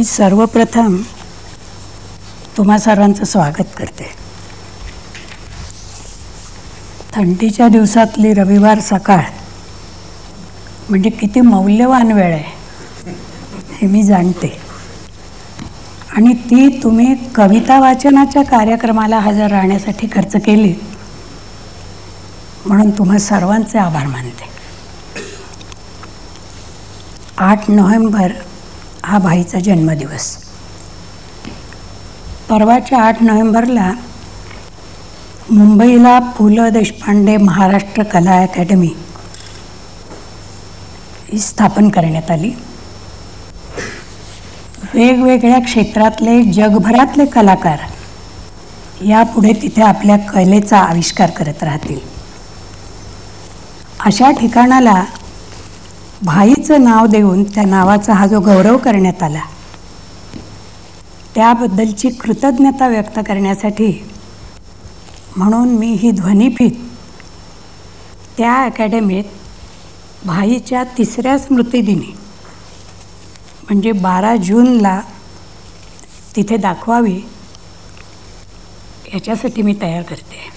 मी सर्वप्रथम तुम्हा सर्वांचं स्वागत करते. थंडीच्या दिवसातली रविवार सकाळ म्हणजे किती मौल्यवान वेळ आहे हे मी जाणते, आणि ती तुम्ही कविता वाचनाच्या कार्यक्रमाला हजर राहण्यासाठी खर्च केली म्हणून तुम्हा सर्वांचे आभार मानते. 8 नोव्हेंबर हा भाईचा जन्मदिवस. परवाच्या 8 नोव्हेंबरला मुंबईला पु ल देशपांडे महाराष्ट्र कला अकॅडमी ही स्थापन करण्यात आली. वेगवेगळ्या क्षेत्रातले जगभरातले कलाकार यापुढे तिथे आपल्या कलेचा आविष्कार करत राहतील. अशा ठिकाणाला भाईचं नाव देऊन त्या नावाचा हा जो गौरव करण्यात आला त्याबद्दलची कृतज्ञता व्यक्त करण्यासाठी म्हणून मी ही ध्वनिफीत त्या अकॅडमीत भाईच्या 3ऱ्या स्मृतिदिनी म्हणजे 12 जूनला तिथे दाखवावी याच्यासाठी मी तयार करते.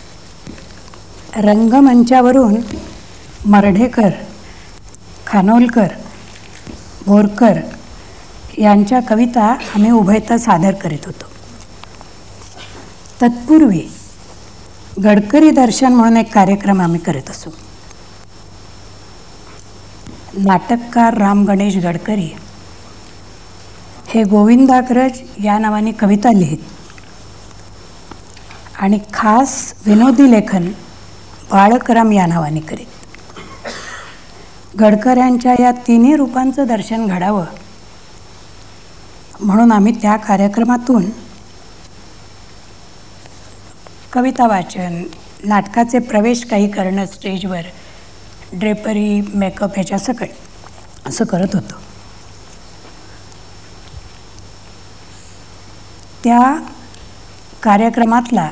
रंगमंचावरून मर्ढेकर, खानोलकर, बोरकर यांच्या कविता आम्ही उभयता सादर करीत होतो. तत्पूर्वी गडकरी दर्शन म्हणून एक कार्यक्रम आम्ही करत असू. नाटककार राम गणेश गडकरी हे गोविंदाग्रज या नावाने कविता लिहित आणि खास विनोदी लेखन बाळकराम या नावाने करीत. गडकऱ्यांच्या या 3 रूपांचं दर्शन घडावं म्हणून आम्ही त्या कार्यक्रमातून कविता वाचन, नाटकाचे प्रवेश काही करणं स्टेजवर, ड्रेपरी, मेकअप ह्याच्या सकट असं करत होतो. त्या कार्यक्रमातला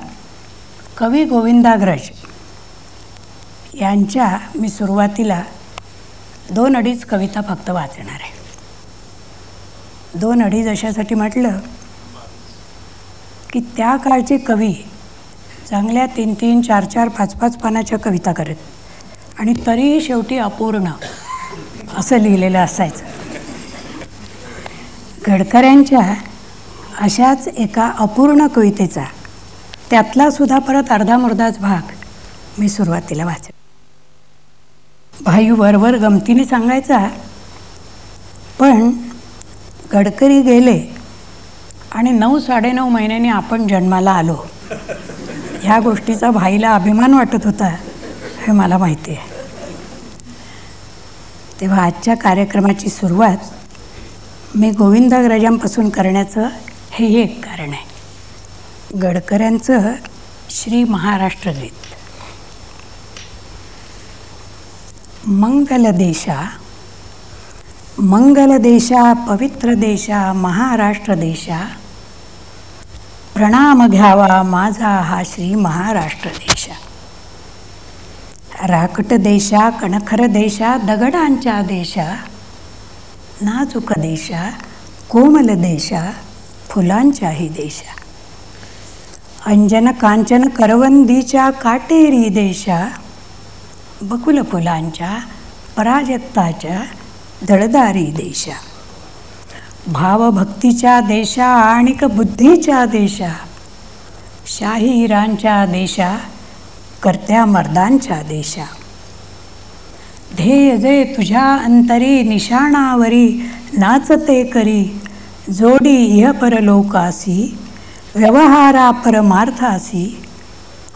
कवी गोविंदाग्रज यांच्या मी सुरुवातीला 2-2.5 कविता फक्त वाचणार आहे. 2-2.5 अशासाठी म्हटलं की त्या काळचे कवी चांगल्या 3-3, 4-4, 5-5 पानाच्या कविता करत आणि तरीही शेवटी अपूर्ण असं लिहिलेलं असायचं. गडकऱ्यांच्या अशाच एका अपूर्ण कवितेचा त्यातला सुद्धा परत अर्धामुर्धाच भाग मी सुरुवातीला वाचला. भाई वरवर गमतीने सांगायचा, पण गडकरी गेले आणि 9-9.5 महिन्यांनी आपण जन्माला आलो ह्या गोष्टीचा भाईला अभिमान वाटत होता हे मला माहिती आहे. तेव्हा आजच्या कार्यक्रमाची सुरुवात मी गोविंदाग्रजांपासून करण्याचं हे एक कारण आहे. गडकऱ्यांचं श्री महाराष्ट्र गीत. मंगल देशा पवित्र देशा महाराष्ट्र देशा, प्रणाम घ्यावा माझा हा श्री महाराष्ट्र देशा. राकट देशा कणखर देशा दगडांच्या देशा, नाजूक देशा कोमल देशा फुलांच्याही देशा. अंजन कांचन करवंदीच्या काटेरी देशा, बकुल फुलांच्या पराजक्ताच्या दळदारी देशा. भावभक्तीच्या देशा आणिक बुद्धीच्या देशा, शाहीरांच्या देशा कर्त्या मर्दांच्या देशा. ध्येय जे तुझ्या अंतरी निशाणावरी नाचते करी, जोडी इह परलोकासी व्यवहारा परमार्थासी,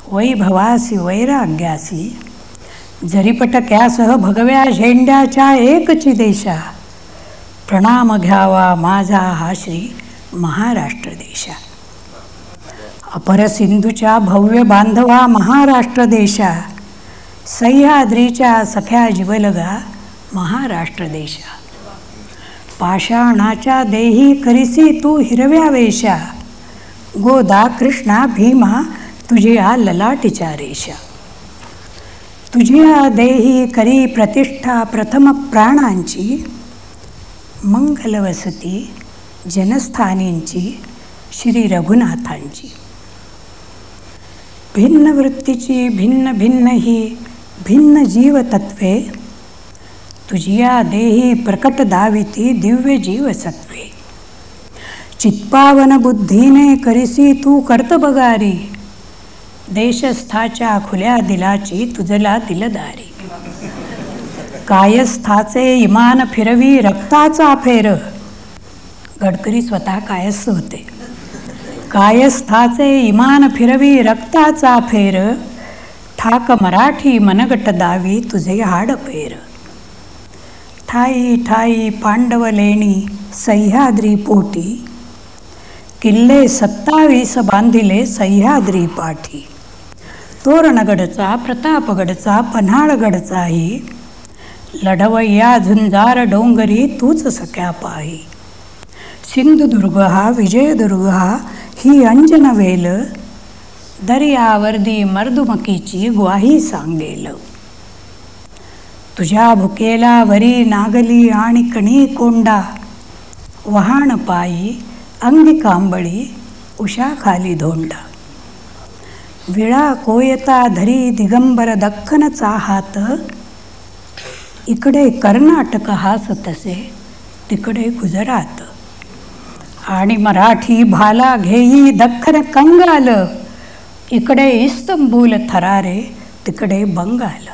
वैभवासी वैराग्यासी झरीपटक्यासह भगव्या झेंड्याच्या एकची देशा. प्रणाम घ्यावा माझा हा श्री महाराष्ट्र देशा. अपर सिंधूच्या भव्य बांधवा महाराष्ट्र देशा, सह्याद्रीच्या सख्या जिवलगा महाराष्ट्र देशा. पाषाणाच्या देही करिसी तू हिरव्या वेशा, गोदा कृष्णा भीमा तुझ्या ललाटीच्या रेषा. तुझ्या देही करी प्रतिष्ठा प्रथम प्राणांची, मंगलवसती जनस्थानींची श्री रघुनाथांची. भिन्न वृत्तीची भिन्न भिन्न ही भिन्न जीवतत्वे, तुझिया देही प्रकट दाविती दिव्य जीवसत्वे. चित्पावन बुद्धीने करिसी तू कर्तबगारी, देशस्थाच्या खुल्या दिलाची तुझला दिलदारी. कायस्थाचे इमान फिरवी रक्ताचा फेर. गडकरी स्वतः कायस्थ होते. कायस्थाचे इमान फिरवी रक्ताचा फेर, ठाक मराठी मनगट दावी तुझे हाड पेर. ठाई ठाई पांडव लेणी सह्याद्री पोटी, किल्ले 27 बांधिले सह्याद्री पाठी. तोरणगडचा प्रतापगडचा पन्हाळगडचाही, लढवय्या झुंजार डोंगरी तूच सख्या पाही. सिंधुदुर्ग हा विजयदुर्ग हा ही अंजनवेल, दर्यावर्दी मर्दुमकीची ग्वाही सांगेल. तुझ्या भुकेला वरी नागली आणि कणी कोंडा, वहाण पायी अंगी कांबळी उषा खाली धोंडा. विळा कोयता धरी दिगंबर दख्खनचा हात, इकडे कर्नाटक हास तसे तिकडे गुजरात. आणि मराठी भाला घेई दख्खन कंगाल, इकडे इस्तंबूल थरारे तिकडे बंगाल.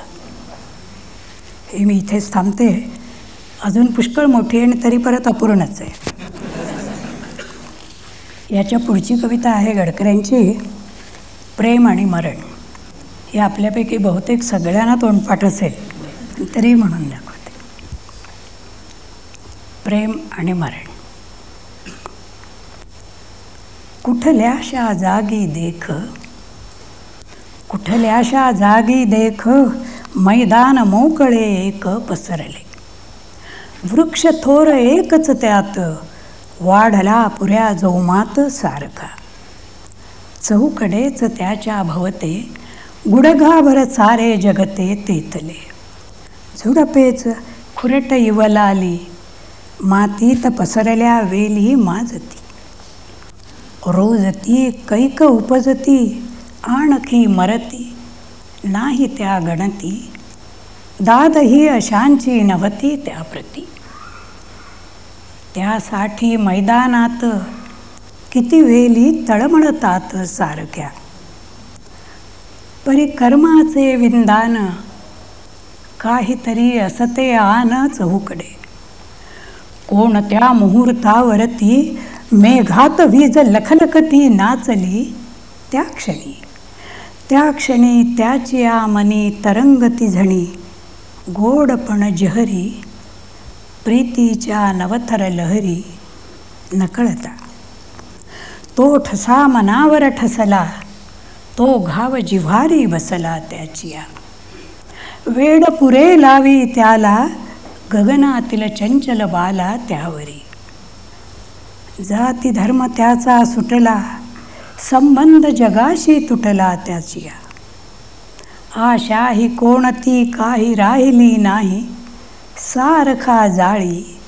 हे मी इथेच थांबते. अजून पुष्कळ मोठी आहे आणि तरी परत अपूर्णच आहे. याच्या पुढची कविता आहे गडकऱ्यांची, प्रेम आणि मरण. हे आपल्यापैकी बहुतेक सगळ्यांना तोंडपाठ असेल, तरी म्हणून दाखवते. प्रेम आणि मरण. कुठल्याशा जागी देख, कुठल्याशा जागी देख, मैदान मोकळे एक पसरले. वृक्ष थोर एकच त्यात, वाढला पुऱ्या जोमात सारखा. चहूकडेच त्याच्या भवते, गुडघाभर सारे जगते तेतले. झुडपेच खुरट इवलाली, मातीत पसरल्या वेली माजती. रोजती कैक उपजती, आणखी मरती नाही त्या गणती. दाद ही अशांची नव्हती त्याप्रती. त्यासाठी मैदानात किती वेली तळमळतात सारख्या. परी कर्माचे विंदान, काहीतरी असते आन चहूकडे. कोणत्या मुहूर्तावरती मेघात वीज लखलखती नाचली, त्या क्षणी त्या क्षणी त्याची मनी तरंगती झणी. गोडपण जहरी प्रीतीच्या नवथर लहरी नकळता. तो ठसा मनावर ठसला, तो घाव जिव्हारी बसला त्याचिया. वेड पुरे लावी त्याला, गगनातील चंचल बाला त्यावरी. जाती धर्म त्याचा सुटला, संबंध जगाशी तुटला त्याचिया. आशा ही कोणती काही राहिली नाही, सारखा जाळी.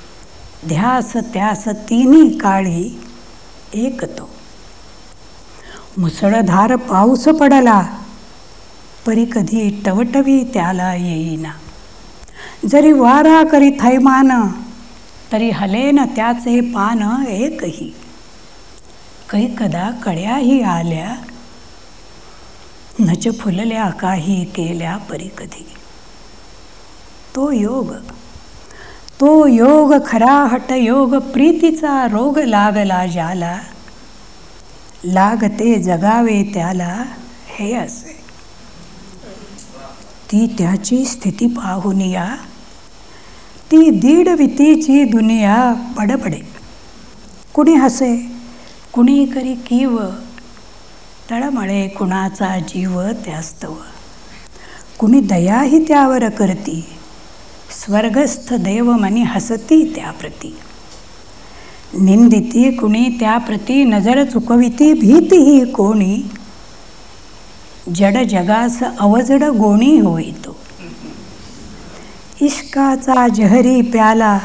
ध्यास त्यास तिन्ही काळी एक तो. मुसळधार पाऊस पडला, परी कधी टवटवी त्याला येईना. जरी वारा करी थैमान, तरी हलेन त्याचे पान एकही. कैकदा कळ्याही आल्या, नच फुलल्या काही केल्या परी कधी. तो योग, तो योग खरा हट योग, प्रीतीचा रोग लागला ज्याला. लागते जगावे त्याला हे असे. ती त्याची स्थिती पाहून या, ती दीडवितीची दुनिया बडबडे. कुणी हसे, कुणी करी कीव, तळमळे कुणाचा जीव त्यास्तव. कुणी दयाही त्यावर करती, स्वर्गस्थ देव मनी हसती त्याप्रती. निंदिती कुणी त्याप्रती, नजर चुकविती भीतीही कोणी. जड जगास अवजड गोणी होईतो. इश्काचा जहरी प्याला,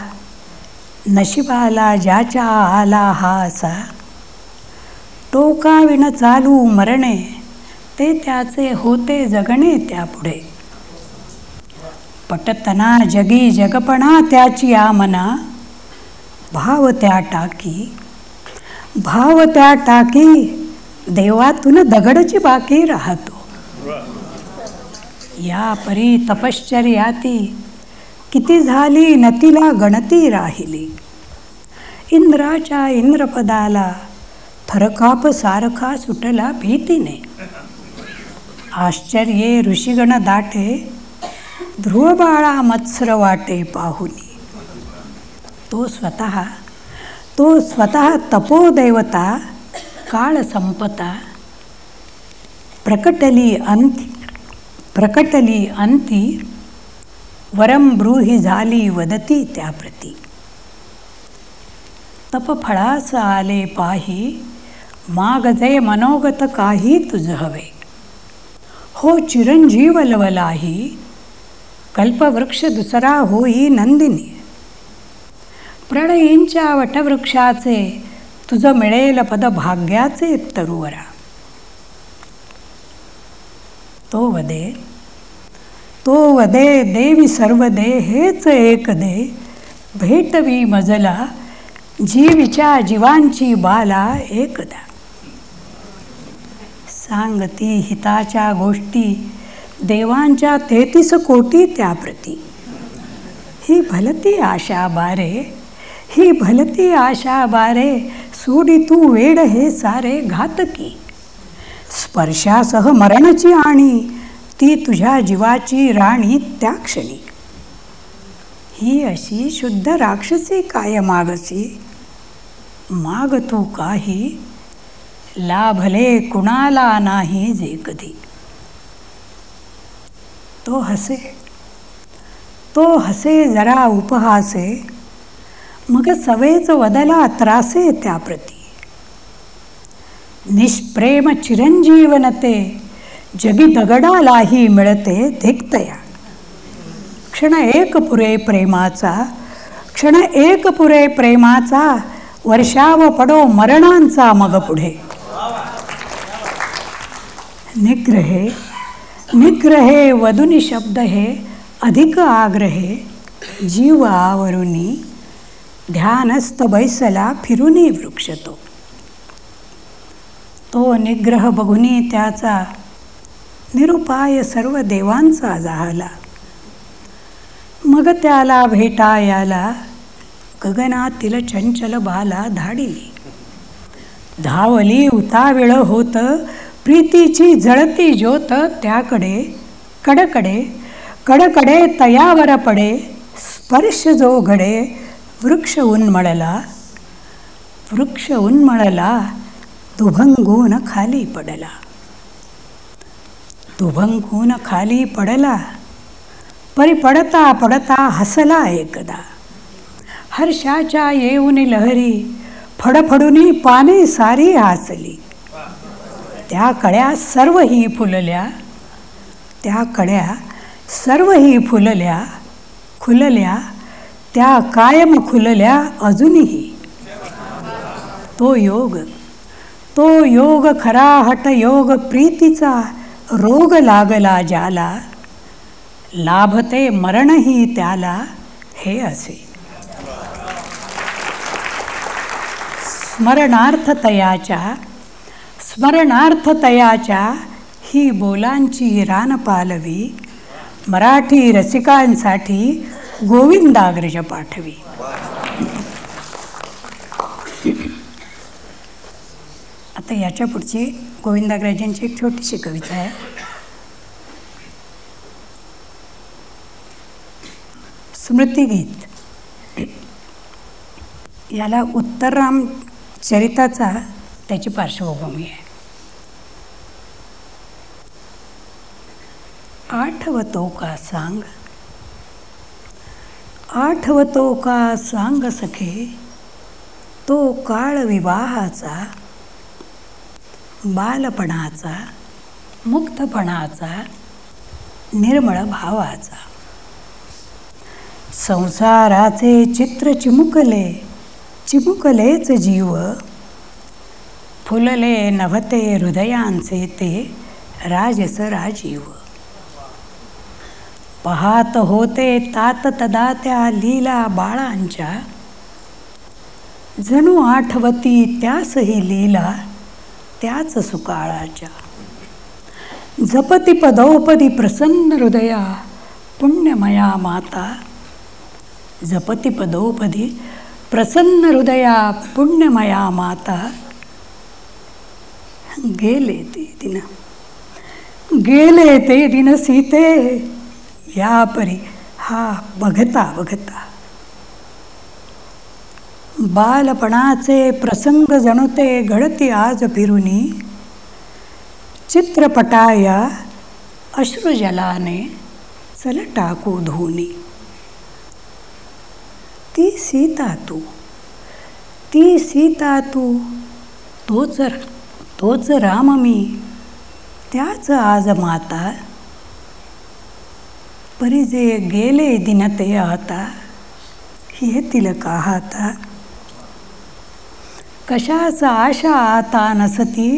नशिबाला ज्याच्या आला हा असा, टोकाविण चालू मरणे, ते त्याचे होते जगणे त्यापुढे. पटतना जगी जगपणा त्याची आमना, भाव त्या टाकी, भाव त्या टाकी, देवातून दगडची बाकी राहतो. या परी तपश्चर्याती, किती झाली नतीला गणती राहिली. इंद्राच्या इंद्रपदाला, थरकाप सारखा सुटला भीतीने. आश्चर्ये ऋषीगण दाटे, ध्रुवबाळा मत्सर वाटे पाहुनी. तो स्वतः तपोदेवता, काळ संपता, प्रकटली अंती, वरम ब्रूहि झाली वदती त्याप्रती. तपफळास आले पाही, मागजे मनोगत काही तुझ हवे. हो चिरंजीव लवलाही, कल्पवृक्ष दुसरा होई नंदिनी. प्रणयींच्या वटवृक्षाचे, तुझ मिळेल पद भाग्याचे तरुवरा. तो वदे देवी सर्व दे, हेच एक दे, भेटवी मजला, जीवीच्या जीवांची बाला एकदा. सांगती हिताच्या गोष्टी, देवांच्या 33 कोटी त्याप्रती. ही भलती आशा बारे, ही भलती आशा बारे, सोडी तू वेड हे सारे घातकी. स्पर्शासह मरणची आणि, ती तुझ्या जीवाची राणी त्या क्षणी. ही अशी शुद्ध राक्षसी काय मागसी, माग तू काही, लाभले कुणाला नाही जे कधी. तो हसे जरा उपहासे, मग सवेच वदला त्रासे त्याप्रती. निष्प्रेम चिरंजीवनते, जगी दगडालाही मिळते धिक्तया. क्षण एक पुरे प्रेमाचा, वर्षाव पडो मरणांचा मग पुढे. निग्रहे वदुनी शब्द हे, अधिक आग्रहे, जीव आवरुनी, ध्यानस्थ बैसला फिरुनी वृक्ष तो. तो निग्रह बघुनी त्याचा, निरुपाय सर्व देवांचा झाला. मग त्याला भेटायाला, गगनातील चंचल बाला धाडिली. धावली उताविळ होत, प्रीतीची जळती ज्योत त्याकडे. कडकडे तयावर पडे, स्पर्श जो घडे, वृक्ष उन्मळला, दुभंगून खाली पडला. परी पडता हसला एकदा. हर्षाच्या येऊनी लहरी, फडफडुनी पाने सारी हासली. त्या कळ्या सर्वही खुलल्या, त्या कायम खुलल्या अजूनही. तो योग खरा हट योग प्रीतीचा, रोग लागला ज्याला, लाभते मरणही त्याला हे असे. स्मरणार्थतयाच्या ही बोलांची रान पालवी, मराठी रसिकांसाठी गोविंदाग्रज पाठवी. आता याच्या पुढची गोविंदाग्रजांची एक छोटीशी कविता आहे. स्मृतिगीत. याला उत्तरराम चरिताचा त्याची पार्श्वभूमी आहे. आठवतो का सांग सखे, तो काळ विवाहाचा, बालपणाचा, मुक्तपणाचा, निर्मळ भावाचा. संसाराचे चित्र चिमुकले चिमुकलेच जीव, फुलले नभते हृदयांचे ते राजस राजीव. पाहात होते तात तदा त्या लीला बाळांच्या, जणू आठवती त्यासही लीला त्याच सुकाळाच्या. जपती पदोपदी प्रसन्न हृदया पुण्यमया माता, जपती पदोपदी प्रसन्न हृदया पुण्यमया माता. गेले ते दिन, गेले ते दिन सीते या परी हा बघता बघता. बालपणाचे प्रसंग जणू ते घडती आज फिरुनी, चित्रपटाया अश्रुजलाने चल टाकू धुनी. ती सीता तू, ती सीता तू, तोच राम मी, त्याच आज माता. परी जे गेले दिन ते आता, येतील का आता. कशाच आशा आता नसती,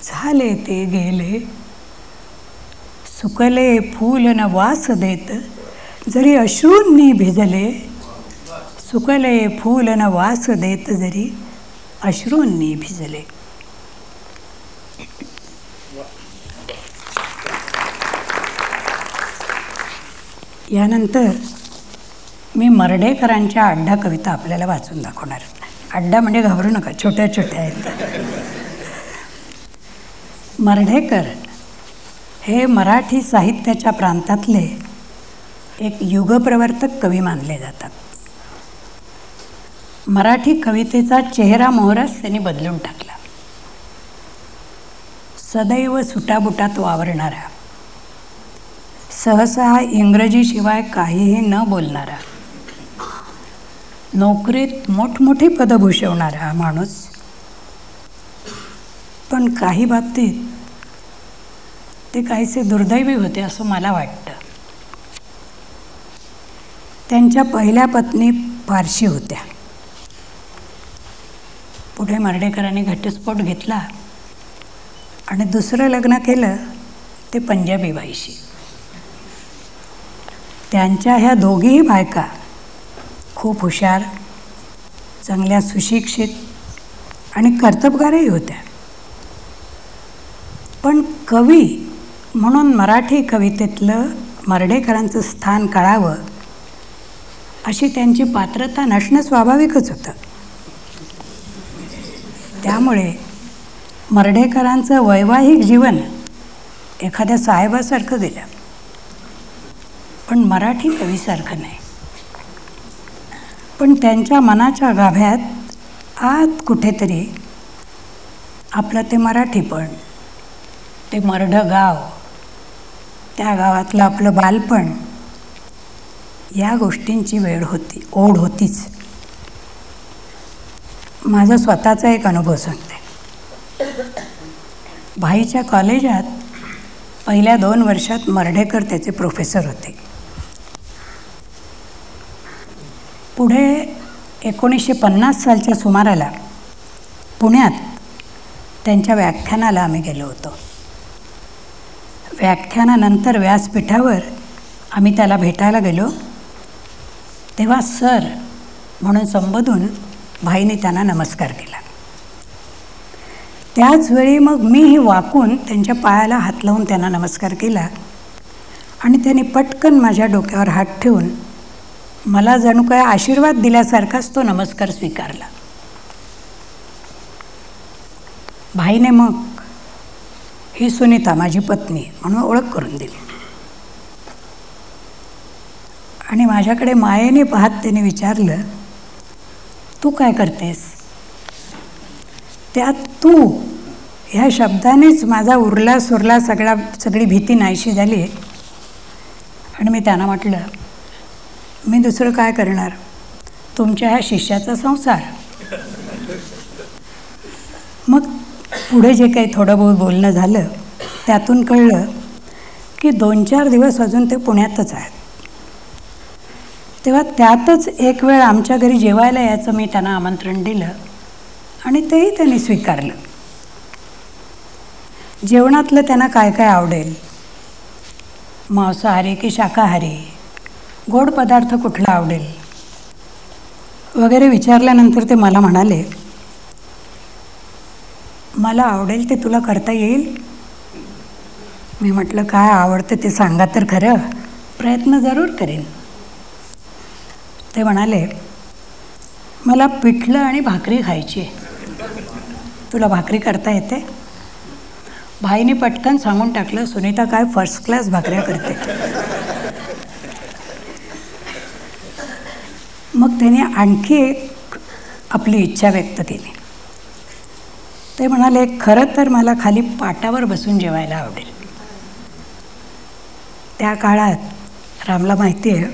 झाले ते गेले. सुकले फूल न वास देत जरी अश्रूंनी भिजले, सुकले फूल न वास देत जरी अश्रूंनी भिजले. यानंतर मी मर्ढेकरांच्या अड्डा कविता आपल्याला वाचून दाखवणार. अड्डा म्हणजे घाबरू नका, छोट्या छोट्या आहेत. मर्ढेकर हे मराठी साहित्याच्या प्रांतातले एक युगप्रवर्तक कवी मानले जातात. मराठी कवितेचा चेहरा मोहराच त्यांनी बदलून टाकला. सदैव सुटाबुटात वावरणारा, सहसा इंग्रजीशिवाय काहीही न बोलणारा, नोकरीत मोठमोठी पदं भूषवणारा माणूस, पण काही बाबतीत ते काहीसे दुर्दैवी होते असं मला वाटतं. त्यांच्या पहिल्या पत्नी पारशी होत्या. पुढे मर्ढेकरांनी घटस्फोट घेतला आणि दुसरं लग्न केलं ते पंजाबी बाईशी. त्यांच्या ह्या दोघीही बायका खूप हुशार, चांगल्या सुशिक्षित आणि कर्तबगारही होत्या. पण कवी म्हणून मराठी कवितेतलं मर्ढेकरांचं स्थान कळावं अशी त्यांची पात्रता नसणं स्वाभाविकच होतं. त्यामुळे मर्ढेकरांचं वैवाहिक जीवन एखाद्या साहेबासारखं गेलं, पण मराठी कवीसारखं नाही. पण त्यांच्या मनाच्या गाभ्यात आत कुठेतरी आपलं ते मराठीपण, ते मर्ढ गाव, त्या गावातलं आपलं बालपण, या गोष्टींची वेळ होती, ओढ होतीच. माझा स्वतःचा एक अनुभव सांगते. भाईच्या कॉलेजात पहिल्या 2 वर्षात मर्ढेकर त्याचे प्रोफेसर होते. पुढे 1950 सालच्या सुमाराला पुण्यात त्यांच्या व्याख्यानाला आम्ही गेलो होतो. व्याख्यानानंतर व्यासपीठावर आम्ही त्याला भेटायला गेलो, तेव्हा सर म्हणून संबोधून भाईने त्यांना नमस्कार केला. त्याचवेळी मग मीही वाकून त्यांच्या पायाला हात लावून त्यांना नमस्कार केला आणि त्यांनी पटकन माझ्या डोक्यावर हात ठेवून मला जणू काय आशीर्वाद दिल्यासारखाच तो नमस्कार स्वीकारला. भाईने मग ही सुनीता माझी पत्नी म्हणून ओळख करून दिली आणि माझ्याकडे मायेने पाहत त्याने विचारलं, तू काय करतेस? त्यात तू ह्या शब्दानेच माझा उरला सुरला सगळी भीती नाहीशी झाली. आणि मी त्यांना म्हटलं, मी दुसरं काय करणार, तुमच्या ह्या शिष्याचा संसार. मग पुढे जे काही थोडं बहुत बोलणं झालं त्यातून कळलं की 2-4 दिवस अजून ते पुण्यातच आहेत. तेव्हा त्यातच एक वेळ आमच्या घरी जेवायला यायचं मी त्यांना आमंत्रण दिलं आणि तेही त्यांनी स्वीकारलं. जेवणातलं त्यांना काय काय आवडेल, मांसाहारी की शाकाहारी, गोड पदार्थ कुठला आवडेल वगैरे विचारल्यानंतर ते मला म्हणाले, मला आवडेल ते तुला करता येईल? मी म्हटलं, काय आवडतं ते सांगा तर खरं, प्रयत्न जरूर करेन. ते म्हणाले, मला पिठलं आणि भाकरी खायची आहे, तुला भाकरी करता येते? भाईने पटकन सांगून टाकलं, सुनीता काय फर्स्ट क्लास भाकऱ्या करते. मग त्याने आणखी एक आपली इच्छा व्यक्त केली. ते म्हणाले, खरं तर मला खाली पाटावर बसून जेवायला आवडेल. त्या काळात रामला माहिती आहे,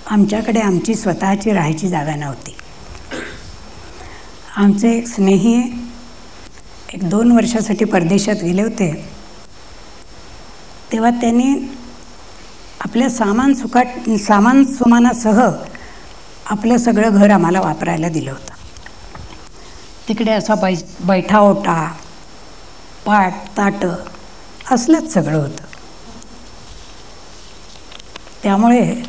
आमच्याकडे आमची स्वतःची राहायची जागा नव्हती. आमचे एक स्नेही 1-2 वर्षासाठी परदेशात गेले होते. तेव्हा त्यांनी आपल्या सामान सुमानासह आपलं सगळं घर आम्हाला वापरायला दिलं होतं. तिकडे असा बैठा ओटा, पाट, ताटं असलंच सगळं होतं. त्यामुळे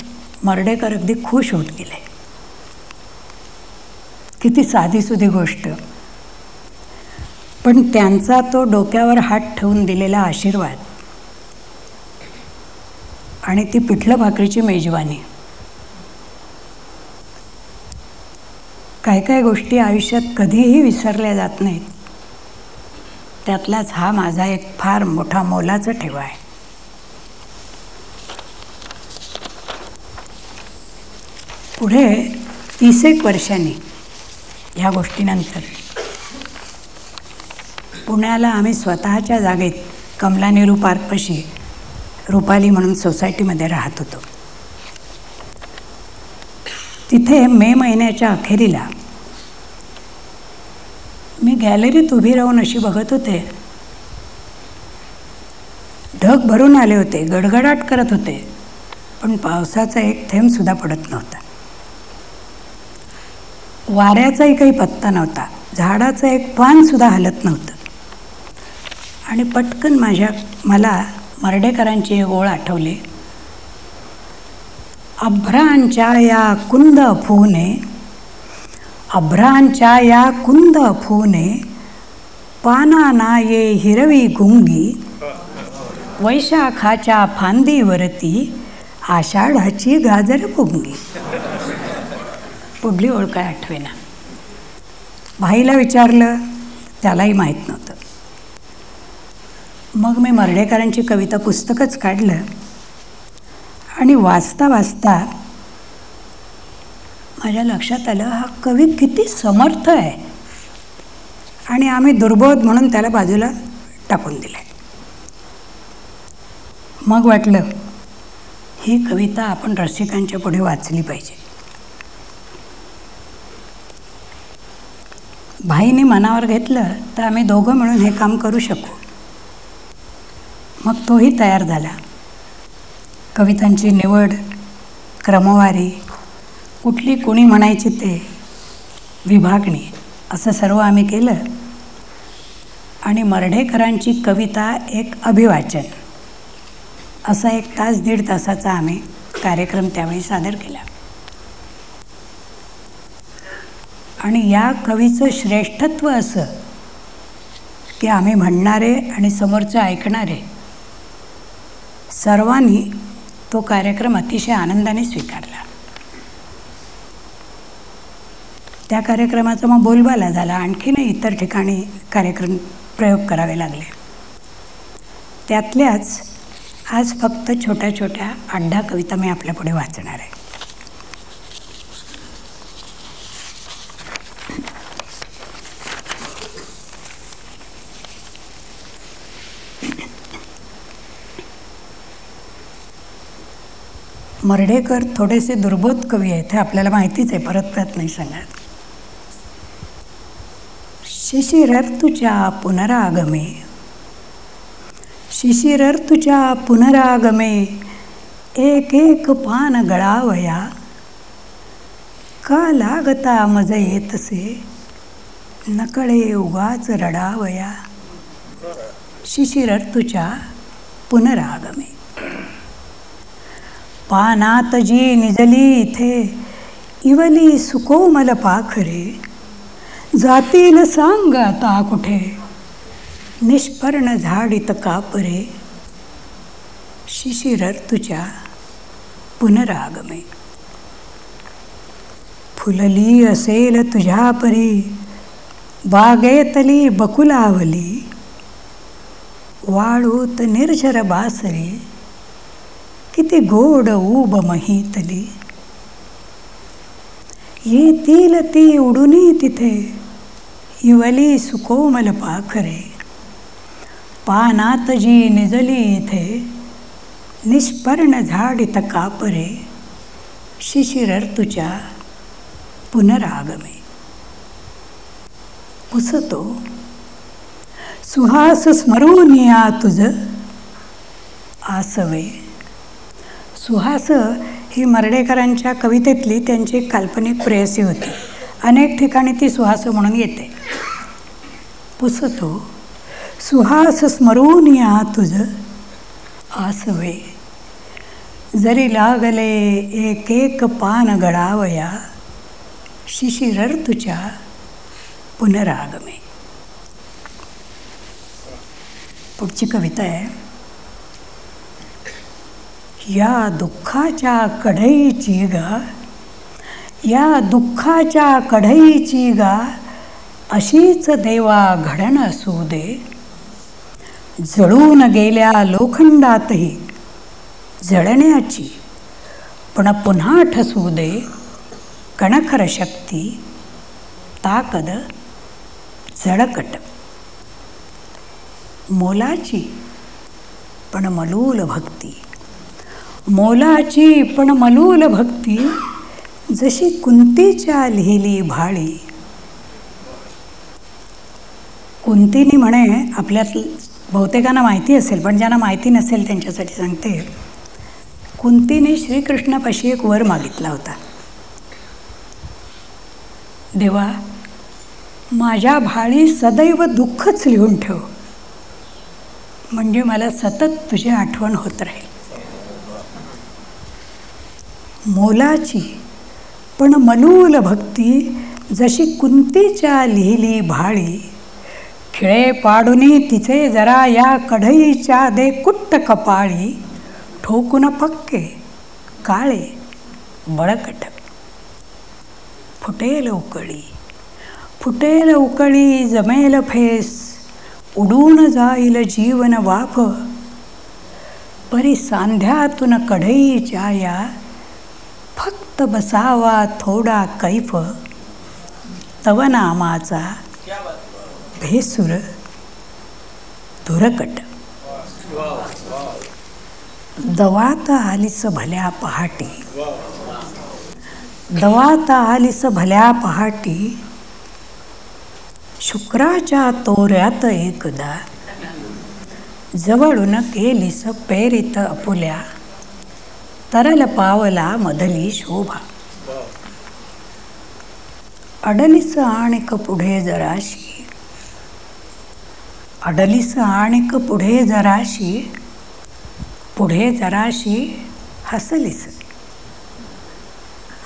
मर्ढेकर अगदी खुश होत गेले. किती साधीसुधी गोष्ट, पण त्यांचा तो डोक्यावर हात ठेवून दिलेला आशीर्वाद आणि ती पिठलं भाकरीची मेजवानी, काय काय गोष्टी आयुष्यात कधीही विसरल्या जात नाहीत. त्यातलाच हा माझा एक फार मोठा मोलाचा ठेवा आहे. पुढे 30 वर्षांनी ह्या गोष्टीनंतर पुण्याला आम्ही स्वतःच्या जागेत कमला नेहरू पार्कपाशी रुपाली म्हणून सोसायटीमध्ये राहत होतो. तिथे मे महिन्याच्या अखेरीला मी गॅलरीत उभी राहून अशी बघत होते. ढग भरून आले होते, गडगडाट करत होते, पण पावसाचा एक थेंबसुद्धा पडत नव्हता. वाऱ्याचाही काही पत्ता नव्हता, झाडाचं एक पानसुद्धा हलत नव्हतं. आणि पटकन मला मर्ढेकरांची एक ओळ आठवली. अभ्रांच्या या कुंद फुने, अभ्रांच्या या कुंद फुने, पानाना ये हिरवी गुंगी, वैशाखाच्या फांदीवरती आषाढाची गाजर पुंगी. पुढली ओळ काय आठवेना. भाईला विचारलं, त्यालाही माहीत नव्हतं. मग मी मर्ढेकरांची कविता पुस्तकच काढलं आणि वाचता वाचता माझ्या लक्षात आलं, हा कवी किती समर्थ आहे. आणि आम्ही दुर्बोध म्हणून त्याला बाजूला टाकून दिलं. मग वाटलं, ही कविता आपण रसिकांच्या पुढे वाचली पाहिजे. भाईने मनावर घेतलं तर आम्ही दोघं मिळून हे काम करू शकू. मग तोही तयार झाला. कवितांची निवड, क्रमवारी, कुठली कोणी म्हणायची ते, विभागणी, असं सर्व आम्ही केलं. आणि मर्ढेकरांची कविता एक अभिवाचन असा 1 तास 1.5 तासाचा आम्ही कार्यक्रम त्यावेळी सादर केला. आणि या कवीचं श्रेष्ठत्व असं की आम्ही म्हणणारे आणि समोरचं ऐकणारे सर्वांनी तो कार्यक्रम अतिशय आनंदाने स्वीकारला. त्या कार्यक्रमाचा मग बोलबाला झाला. आणखीनही इतर ठिकाणी कार्यक्रम प्रयोग करावे लागले. त्यातल्याच आज फक्त छोट्या छोट्या 8-10 कविता मी आपल्यापुढे वाचणार आहे. मर्ढेकर थोडेसे दुर्बोध कवी आहेत, हे आपल्याला माहितीच आहे, परत नाही सांगत. शिशिर तुझ्या पुनरागमे, शिशिर तुझ्या पुनरागमे, एक एक पान गळावया, का लागता मज येतसे, नकळे उगाच रडावया, शिशिर ऋतूच्या पुनरागमे. पानात जी निजली इथे, इवली सुकोमल पाखरे, जातील सांग आता कुठे, निष्पर्ण झाडीत कापरे, शिशिर ऋतूच्या पुनरागमे. फुलली असेल तुझ्या परी, बागेतली बकुलावली, वाळूत निर्झर बासरी, किती गोड ऊब महितली. येतील ती उडुनी तिथे, इवली सुकोमल पाखरे, पानात जी निजली इथे, निष्पर्ण झाडीत कापरे, शिशिर ऋतूच्या पुनरागमे. पुसतो सुहास स्मरून या तुझ आसवे. सुहास ही मर्ढेकरांच्या कवितेतली त्यांची एक काल्पनिक प्रेयसी होती. अनेक ठिकाणी ती सुहास म्हणून येते. पुसतो सुहास स्मरून या तुझ आसवे, जरी लागले एक एक पान गळावया, शिशिर ऋतूच्या पुनरागमे. पुढची कविता आहे. या दुःखाच्या कढईची गा, या दुःखाच्या कढईची गा, अशीच देवा घडण असू दे. जळून गेल्या लोखंडातही जळण्याची पण पुन्हा ठसू दे. कणखर शक्ती ताकद झळकट, मोलाची पण मलूल भक्ती, मोलाची पण मलूल भक्ती, जशी कुंतीच्या लिहिली भाळी. कुंतीनी म्हणे, आपल्यात बहुतेकांना माहिती असेल पण ज्यांना माहिती नसेल त्यांच्यासाठी सांगते. कुंतीने श्रीकृष्णापाशी एक वर मागितला होता. देवा, माझ्या भाळी सदैव दुःखच लिहून ठेव, म्हणजे मला सतत तुझी आठवण होत राहील. मोलाची पण मलूल भक्ती, जशी कुंतीच्या लिहिली भाळी. खिळे पाडुनी तिचे जरा या कढईच्या दे कुट्ट कपाळी. ठोकून पक्के काळे बळकट, फुटेल उकळी, फुटेल उकळी, जमेल फेस, उडून जाईल जीवन वाफ. परी सांध्यातून कढईच्या या, फक्त बसावा थोडा कैफ. तव नामाचा भेसूर धुरकट. दवात आलीस भल्या पहाटी, दवात आलीस भल्या पहाटी. शुक्राच्या तोऱ्यात एकदा, जवळून केलीस पेरित अपुल्या. तरल पावला मधली शोभा. अडलीस आणिक पुढे जराशी, अडलीस आणिक पुढे जराशी. पुढे जराशी हसलीस,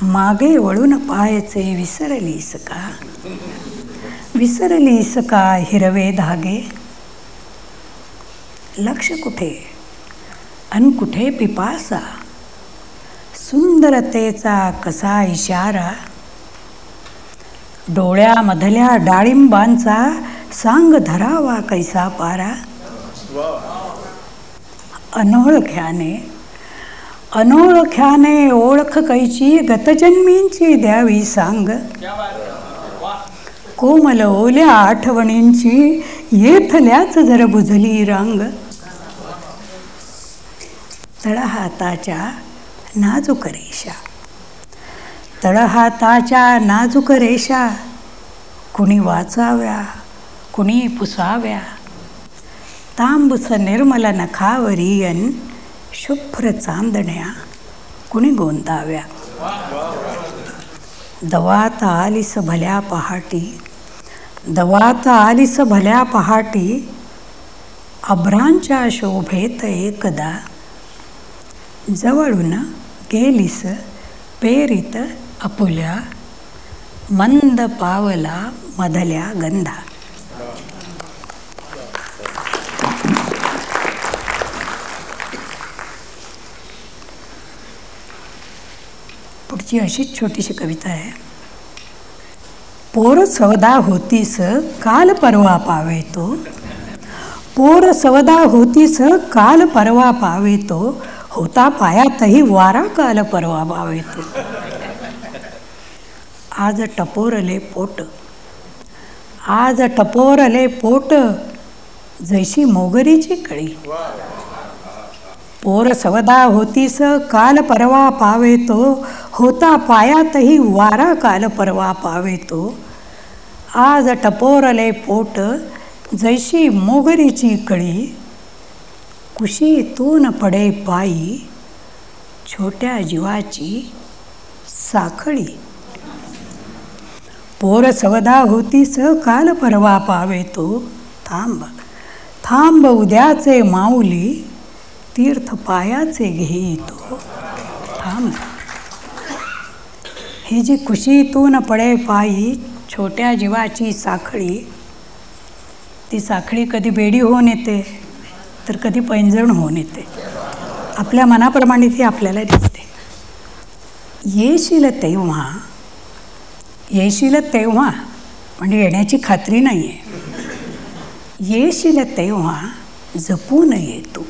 मागे वळून पायचे विसरलीस का. विसरलीस का हिरवे धागे. लक्ष कुठे अन कुठे पिपासा, सुंदरतेचा कसा इशारा. डोळ्यामधल्या डाळिंबांचा सांग धरावा कैसा पारा. अनोळख्याने अनोळख्याने ओळख कैची, गतजन्मींची द्यावी सांग. कोमल ओल्या आठवणींची, येथल्याच जर बुजली रांग. तळहाताच्या नाजूक रेषा, तळहाताच्या नाजूक रेषा. कुणी वाचाव्या कुणी पुसाव्या. तांबूस निर्मल नखावरी अन शुभ्र चांदण्या कुणी गोंदाव्या. दवात आलीस भल्या पहाटी, दवात आलीस भल्या पहाटी, अभ्रांच्या शोभेत एकदा, जवळून गेलीस पेरीत आपुल्या, मंद पावला मधल्या गंधा. पुढची अशीच छोटीशी कविता आहे. पोर सवदा होतीस काल परवा पावेतो, पोर सवदा होतीस काल परवा पावेतो, होता पायातही वारा काल परवा पावेतो. आज टपोरले पोट, आज टपोरले पोट, जैशी मोगरीची कळी. पोर सवदा होतीस काल परवा पावेतो, होता पायातही वारा काल परवा पावेतो. आज टपोरले पोट, जैशी मोगरीची कळी, कुशीतून पडे पायी, छोट्या जीवाची साखळी. पोर सवदा होतीस काल परवा पावेतो, थांब थांब उद्याचे माऊली, तीर्थ पायाचे घेतो. थांब. ही जी कुशीतून पडे पायी, छोट्या जीवाची साखळी, ती साखळी कधी बेडी होऊन येते तर कधी पैंजण होऊन येते. आपल्या मनाप्रमाणे ती आपल्याला दिसते. येशील तेव्हा, येशील तेव्हा म्हणजे येण्याची खात्री नाही आहे. येशील तेव्हा जपून येतो,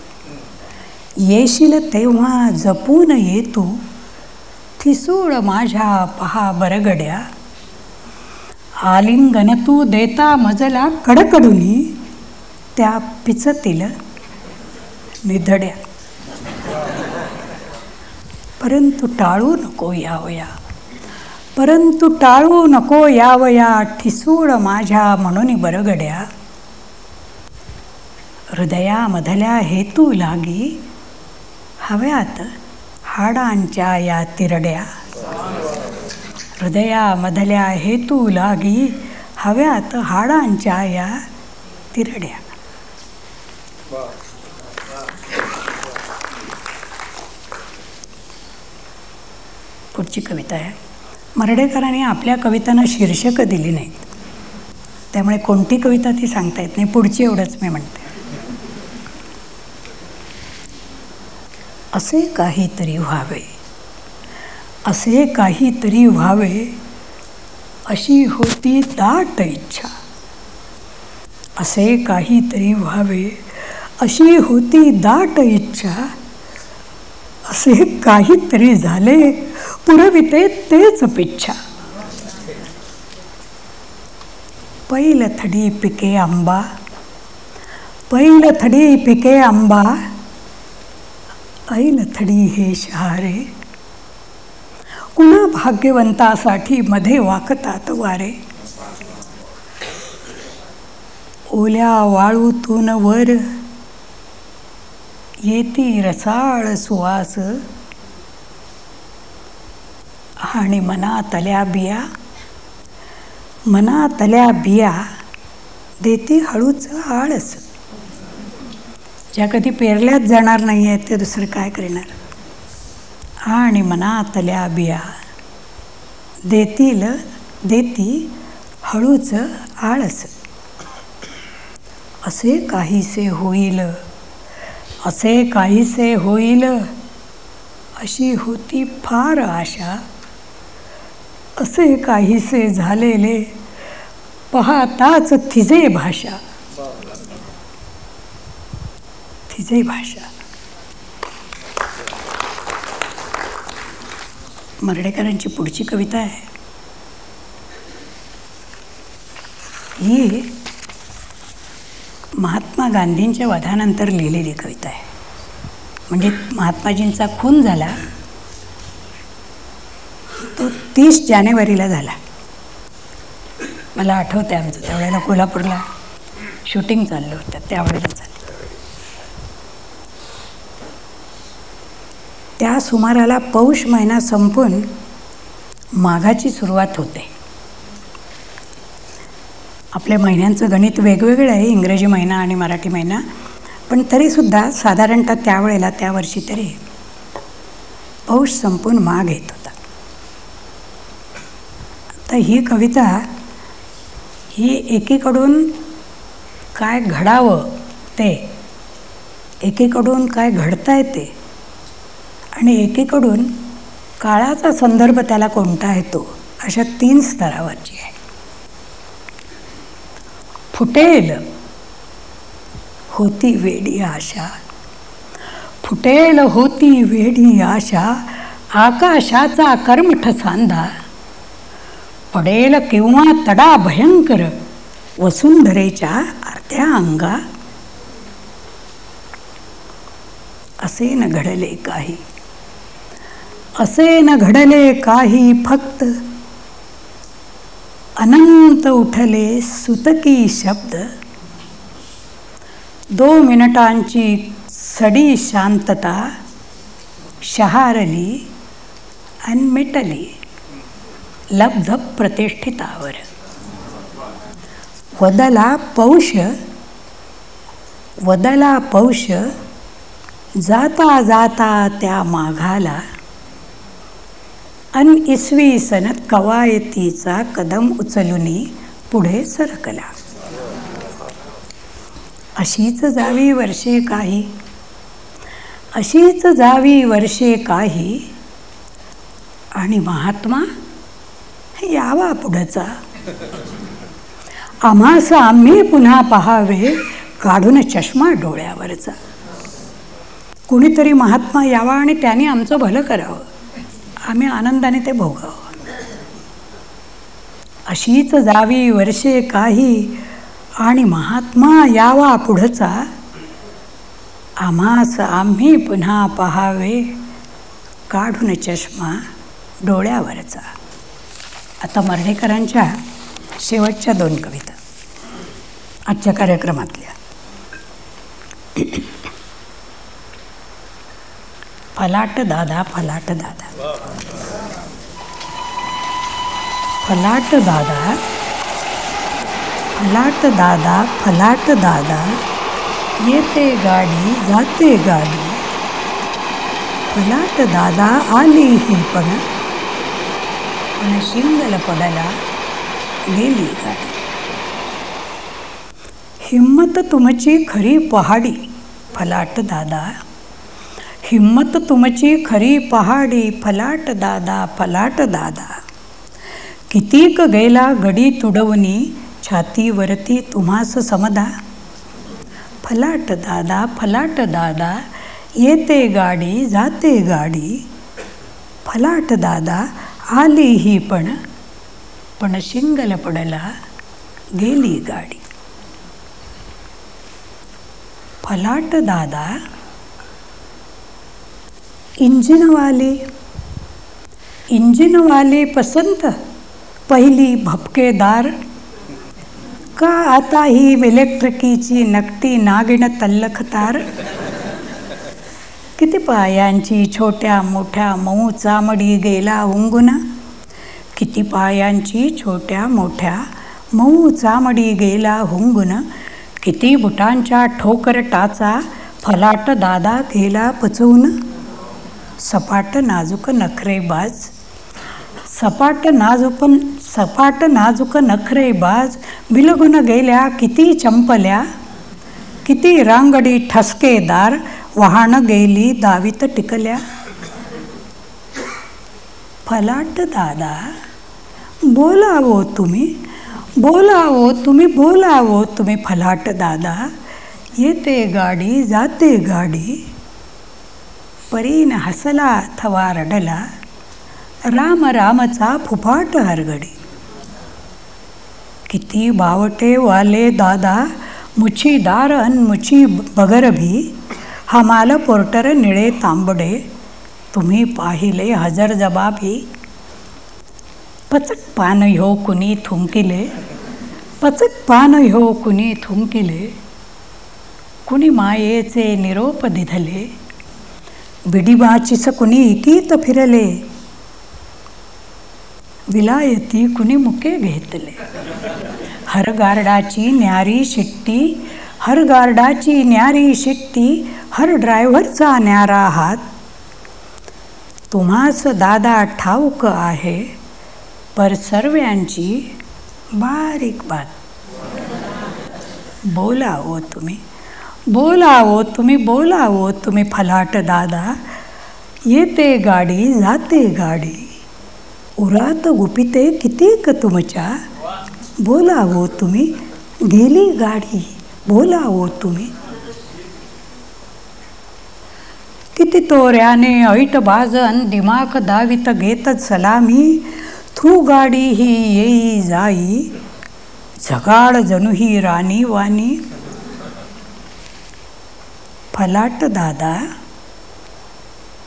येशील तेव्हा जपून येतो, ठिसूळ माझ्या पहा बरगड्या. आलिंगन तू देता मजला कडकडुनी, त्या पिचतील निधड्या. परंतु टाळू नको यावया, परंतु टाळू नको यावया, ठिसूळ माझ्या म्हणून बरगड्या. हृदयामधल्या हेतू लागी, हव्यात हाडांच्या या तिरड्या. हृदयामधल्या हेतू लागी, हव्यात हाडांच्या या तिरड्या. पुढची कविता आहे. मर्ढेकरांनी आपल्या कवितांना शीर्षक दिली नाहीत, त्यामुळे कोणती कविता ती सांगता येत नाही. पुढची एवढंच मी म्हणते. असे काहीतरी व्हावे, असे काहीतरी व्हावे, अशी होती दाट इच्छा. असे काहीतरी व्हावे, अशी होती दाट इच्छा. असे काहीतरी झाले, पुरविते तेच पिच्छा. पैलथडी पिके आंबा, पैलथडी पिके आंबा, ऐलथडी हे शहारे. कुणा भाग्यवंतासाठी मध्ये वाकतात वारे. ओल्या वाळूतून वर येती रसाळ सुवास, आणि मनातल्या बिया, मनातल्या बिया देते हळूच आळस. ज्या कधी पेरल्याच जाणार नाही आहेत ते दुसरं काय करणार. आणि मनातल्या बिया देती हळूच आळस. असे काहीसे होईल, असे काहीसे होईल, अशी होती फार आशा. असे काहीसे झालेले, पाहताच थिजे भाषा. थिजे भाषा. मर्ढेकरांची पुढची कविता आहे. ही महात्मा गांधींच्या वधानंतर लिहिलेली कविता आहे. म्हणजे महात्माजींचा खून झाला तो 30 जानेवारीला झाला. मला आठवतं आमचं त्यावेळेला कोल्हापूरला शूटिंग चाललं होतं, त्यावेळेला झालं. त्या सुमाराला पौष महिना संपून माघाची सुरुवात होते. आपल्या महिन्यांचं गणित वेगवेगळं आहे, इंग्रजी महिना आणि मराठी महिना, पण तरीसुद्धा साधारणतः त्यावेळेला त्या वर्षी तरी पौष संपून माघ येत होता. तर ही कविता ही एकीकडून काय घडावं ते, एकीकडून काय घडता येते आणि एकीकडून काळाचा संदर्भ त्याला कोणता येतो, अशा 3 स्तरावरची आहे. फुटेल होती वेडी आशा, फुटेल होती वेडी आशा, आकाशाचा कर्मठ सांधा, पडेल किंवा तडा भयंकर, वसुंधरेच्या अर्ध्या अंगा. असे न घडले काही, असे न घडले काही, फक्त अनंत उठले सुतकी शब्द. 2 मिनिटांची सडी शांतता शहारली आणि मिटली लब्ध प्रतिष्ठितावर. वदला पौष जाता जाता त्या माघाला, अन इसवी सनत कवायतीचा कदम उचलुनी पुढे सरकला. अशीच जावी वर्षे काही, अशीच जावी वर्षे काही, आणि महात्मा यावा पुढचा. आम्हास आम्ही पुन्हा पहावे काढून चष्मा डोळ्यावरचा. कुणीतरी महात्मा यावा आणि त्याने आमचं भलं करावं, आम्ही आनंदाने ते भोगावं. अशीच जावी वर्षे काही, आणि महात्मा यावा पुढचा. आम्हास आम्ही पुन्हा पहावे काढून चष्मा डोळ्यावरचा. आता मर्ढेकरांच्या शेवटच्या 2 कविता आजच्या कार्यक्रमातल्या. फलाट दादा, फलाट दादा, फलाट दादा, फलाट दादा, फलाट दादा, येते गाडी जाते गाडी, फलाट दादा आली ही पण शिंगल पडायला गेली गाडी. हिम्मत तुमची खरी पहाडी, फलाट दादा, हिम्मत तुमची खरी पहाडी, फलाट दादा, फलाट दादा. कितीक गेला गडी तुडवणी, छातीवरती तुम्हास समदा. फलाट दादा, फलाट दादा, येते गाडी जाते गाडी, फलाट दादा आली ही पण शिंगल पडला गेली गाडी. फलाट दादा, इंजिनवाले पसंत पहिली भपकेदार, का आता ही इलेक्ट्रिकीची नकटी नागिण तल्लखतार. किती पायांची छोट्या मोठ्या मऊ चामडी गेला हुंगुन, किती पायांची छोट्या मोठ्या मऊ चामडी गेला हुंगुन, किती बुटांच्या ठोकर टाचा फलाट दादा गेला पचवून. सपाट नाजूक नखरेबाज, सपाट नाजूक नखरेबाज, बिलगुन गेल्या किती चंपल्या, किती रांगडी ठसकेदार वाहन गेली दावीत टिकल्या. फलाट दादा, बोलावो तुम्ही, बोलावो तुम्ही, बोलावो तुम्ही, फलाट दादा, येते गाडी जाते गाडी. परीन हसला थवा रडला, राम रामचा फुफाट हरगडी. किती बावटे वाले दादा, मुछीदार अन मुछी बगरभी, हमाल पोर्टर निळे तांबडे, तुम्ही पाहिले हजर जबाबी. पचक पान ह्यो कुणी थुंकिले, पचक पान ह्यो कुणी थुंकिले, कुणी मायेचे निरोप दिधले, बिडीबाचीस कुणी इकीत फिरले, विलायती कुणी मुके घेतले. हरगार्डाची न्यारी शिट्टी, हरगार्डाची न्यारी शिट्टी, हर ड्रायव्हरचा न्यारा हात. तुम्हास दादा ठाऊक आहे, पर सर्व्यांची बारीक बात. बोलावो तुम्ही, बोलावो तुम्ही, बोलावो तुम्ही फलाट दादा. येते गाडी जाते गाडी, उरात गुपिते कितीक तुमच्या. बोलावो तुम्ही, गेली गाडी. बोलावो तुम्ही. किती तोऱ्याने ऐट बाजन दिमाख दावित घेत सलामी. थू गाडी ही येई जाई, झगाड जणू ही राणी वाणी. फलाट दादा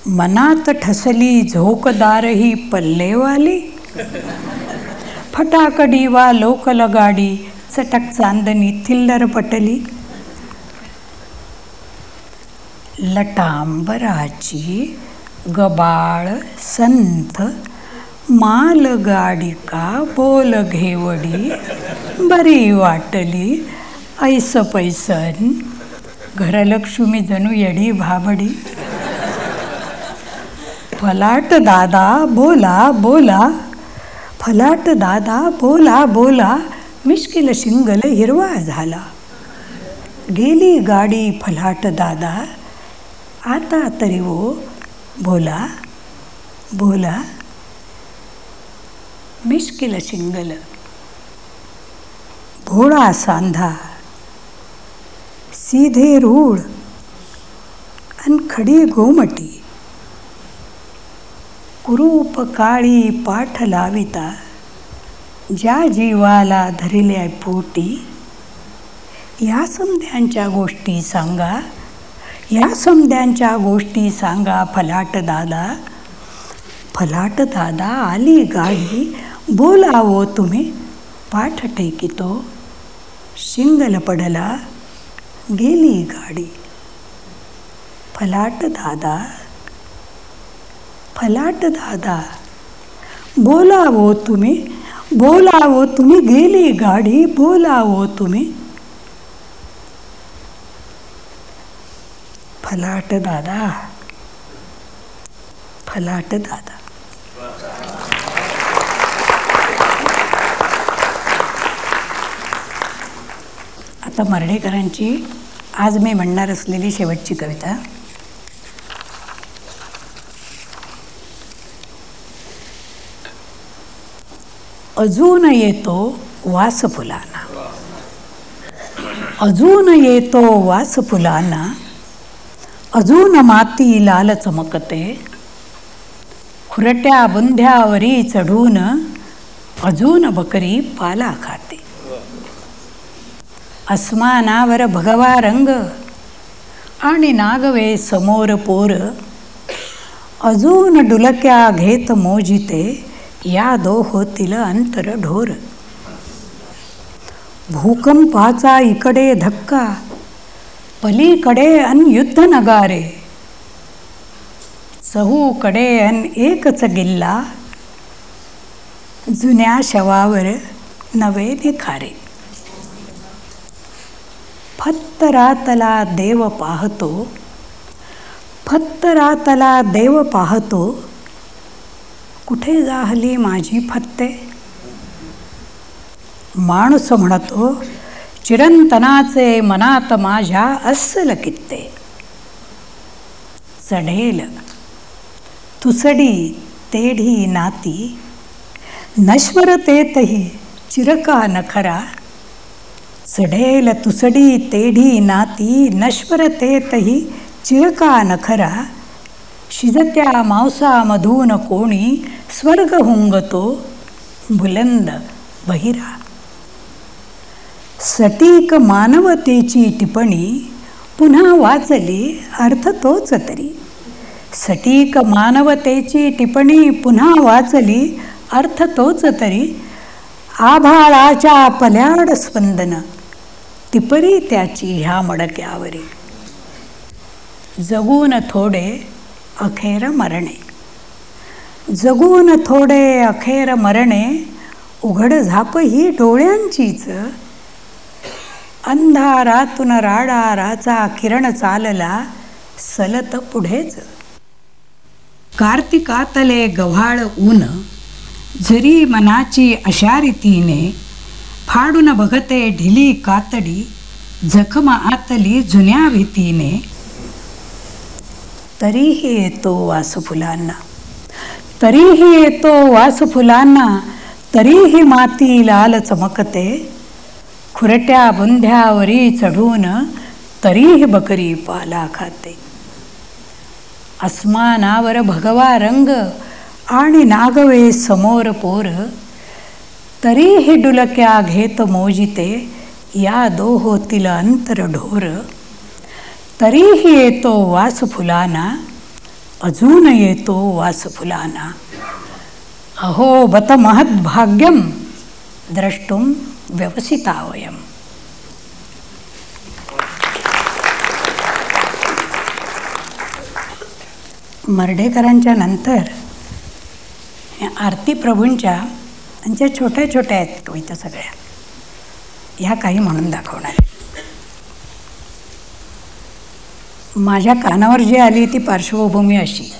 मनात ठसली झोकदार ही पल्लेवाली. फटाकडी लोकल गाडी, चटक चांदणी थिल्लर पटली. लटांबराची गबाळ संथ, मालगाडिका बोल घेवडी. बरी वाटली ऐस पैसन, घरलक्ष्मी जणू येडी भाबडी. फलाट दादा बोला बोला, फलाट दादा बोला बोला. मिश्किल शिंगल हिरवा झाला. गेली गाडी फलाट दादा, आता तरी वो बोला बोला. मिश्किल शिंगल भोळा सांधा, सीधे रूळ अन खडी गोमटी. कुरूप काळी पाठ लाविता, ज्या जीवाला धरिल्या पोटी. या समध्यांच्या गोष्टी सांगा, या समध्यांच्या गोष्टी सांगा फलाट दादा. फलाट दादा आली गाडी, बोलावो तुम्ही. पाठ टेकितो, शिंगल पडला, गेली गाडी. फलाट दादा, फलाट दादा बोलावो तुम्ही, बोलावो तुम्ही. गेली गाडी, बोलावो तुम्ही. फलाट दादा, फलाट दादा. आता मर्ढेकरांची आज मी म्हणणार असलेली शेवटची कविता. अजून येतो वास फुलांना, अजून येतो वास फुलांना. अजून माती लाल चमकते, खुरट्या बुंध्यावरी चढून अजून बकरी पाला खाते. अस्मानावर भगवा रंग आणि नागवे समोर पोर. अजून डुलक्या घेत मोजिते, या दो होतील अंतर ढोर. भूकंपाचा इकडे धक्का, पलीकडे अन युद्ध नगारे. चहूकडे अन एकच गिल्ला, जुन्या शवावर नवे निखारे. फक्त रातला देव पाहतो, फक्त रातला देव पाहतो. कुठे जाहली माझी फत्ते. माणूस म्हणतो, चिरंतनाचे मनात माझ्या अस्सल कित्ते. चढेल तुसडी तेढी नाती, नश्वरतेतही चिरका नखरा. चढेल तुसडी तेढी नाती, नश्वरतेतही चिरका नखरा. शिजत्या मांसामधून कोणी स्वर्ग हुंगतो बुलंद बहिरा. सटीक मानवतेची टिपणी पुन्हा वाचली अर्थ तोच तरी. सटीक मानवतेची टिपणी पुन्हा वाचली अर्थ तोच तरी. आभाळाच्या पल्याड स्पंदन टिपरी त्याची ह्या मडक्यावरी. जगून थोडे अखेर मरणे. जगून थोडे अखेर मरणे, उघड झाप ही डोळ्यांचीच. अंधारातून राडाराचा किरण चालला, सलत पुढेच. कार्तिकातले गव्हाळ ऊन, जरी मनाची अशा रीतीने. फाडून बघते ढिली कातडी, जखम आतली जुन्या भीतीने. तरीही येतो वास फुलांना, तरीही येतो वास फुलांना. तरीही माती लाल चमकते, खुरट्या बुंध्यावरी चढून. तरीही बकरी पाला खाते. अस्मानावर भगवा रंग आणि नागवे समोर पोर. तरीही डुलक्या घेत मोजिते, या दोहोतील अंतर ढोर. तरीही येतो वास फुलांना, अजून येतो वास फुलांना. अहो बत महद्भाग्यम, द्रष्टुम व्यवसितावयम. मर्ढेकरांच्या नंतर आरती प्रभूंच्या त्यांच्या छोट्या छोट्या आहेत कविता सगळ्या, ह्या काही म्हणून दाखवणार आहे. माझ्या कानावर जी आली ती पार्श्वभूमी अशी,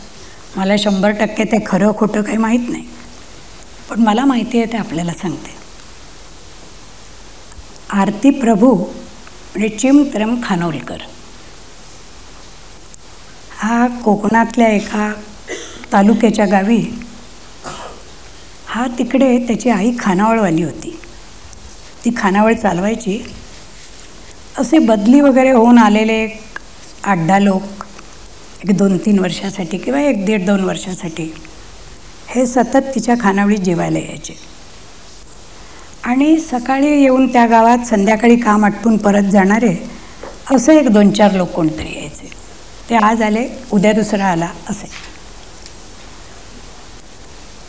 मला 100% ते खरं खोटं काही माहीत नाही, पण मला माहिती आहे ते आपल्याला सांगते. आरती प्रभू म्हणजे चिमत्रम खानोलकर हा कोकणातल्या एका तालुक्याच्या गावी, हा तिकडे त्याची आई खानावळवाली होती. ती खानावळ चालवायची. असे बदली वगैरे होऊन आलेले 8-10 लोक 1-2-3 वर्षासाठी किंवा 1-1.5-2 वर्षासाठी हे सतत तिच्या खानावळीत जेवायला यायचे. आणि सकाळी येऊन त्या गावात संध्याकाळी काम आटपून परत जाणारे असे 1-2-4 लोक कोणतरी यायचे. ते आज आले, उद्या दुसरा आला असे.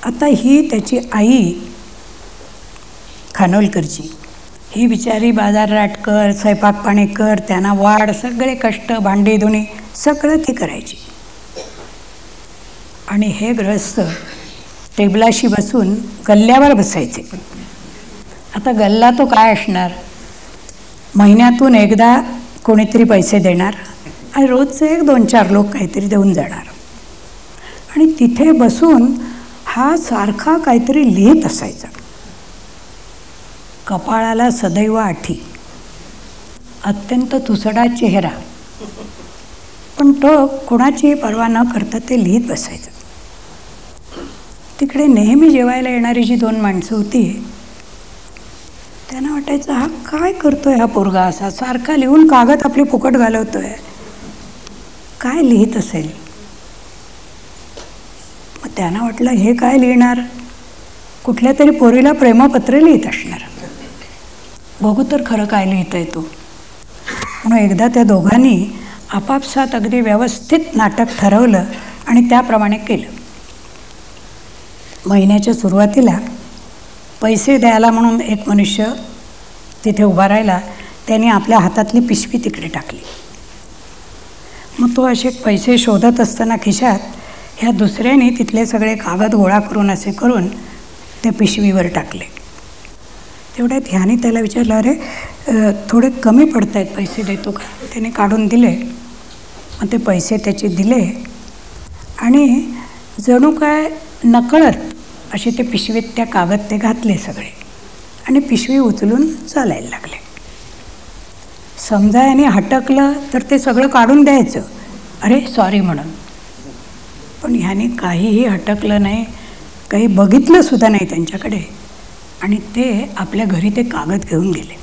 आता ही त्याची आई खानोलकरची, ही बिचारी बाजारराट कर, स्वयंपाक पाणी कर, त्यांना वाढ, सगळे कष्ट, भांडी धुणी सगळं ती करायची. आणि हे गृहस्थ टेबलाशी बसून गल्ल्यावर बसायचे. आता गल्ला तो काय असणार, महिन्यातून एकदा कोणीतरी पैसे देणार आणि रोजचे 1-2-4 लोक काहीतरी देऊन जाणार. आणि तिथे बसून हा सारखा काहीतरी लिहित असायचा. कपाळाला सदैव आठी, अत्यंत तुसडा चेहरा, पण तो कोणाची पर्वा न करता ते लिहित बसायचं. तिकडे नेहमी जेवायला येणारी जी 2 माणसं होती, त्यांना वाटायचं हा काय करतोय हा पोरगा, असा सारखा लिहून कागद आपली फुकट घालवतोय, काय लिहित असेल. मग त्यांना वाटलं हे काय लिहिणार, कुठल्या तरी पोरीला प्रेमपत्र लिहित असणार, बघू तर खरं काय लिहितंय तो. म्हणून एकदा त्या दोघांनी आपापसात अगदी व्यवस्थित नाटक ठरवलं आणि त्याप्रमाणे केलं. महिन्याच्या सुरुवातीला पैसे द्यायला म्हणून एक मनुष्य तिथे उभा राहिला. त्याने आपल्या हातातली पिशवी तिकडे टाकली. मग तो असे पैसे शोधत असताना खिशात ह्या दुसऱ्याने तिथले सगळे कागद गोळा करून असे करून ते पिशवीवर टाकले. तेवढ्यात ह्याने त्याला विचारलं, अरे थोडे कमी पडत आहेत, पैसे देतो का. त्याने काढून दिले. मग ते पैसे त्याचे दिले आणि जणू काय नकळत असे ते पिशवीत त्या कागद ते घातले सगळे आणि पिशवी उचलून चालायला लागले. समजा याने हटकलं तर ते सगळं काढून द्यायचं, अरे सॉरी म्हणून. पण ह्याने काहीही हटकलं नाही, काही बघितलंसुद्धा नाही त्यांच्याकडे आणि ते आपल्या घरी ते कागद घेऊन गेले.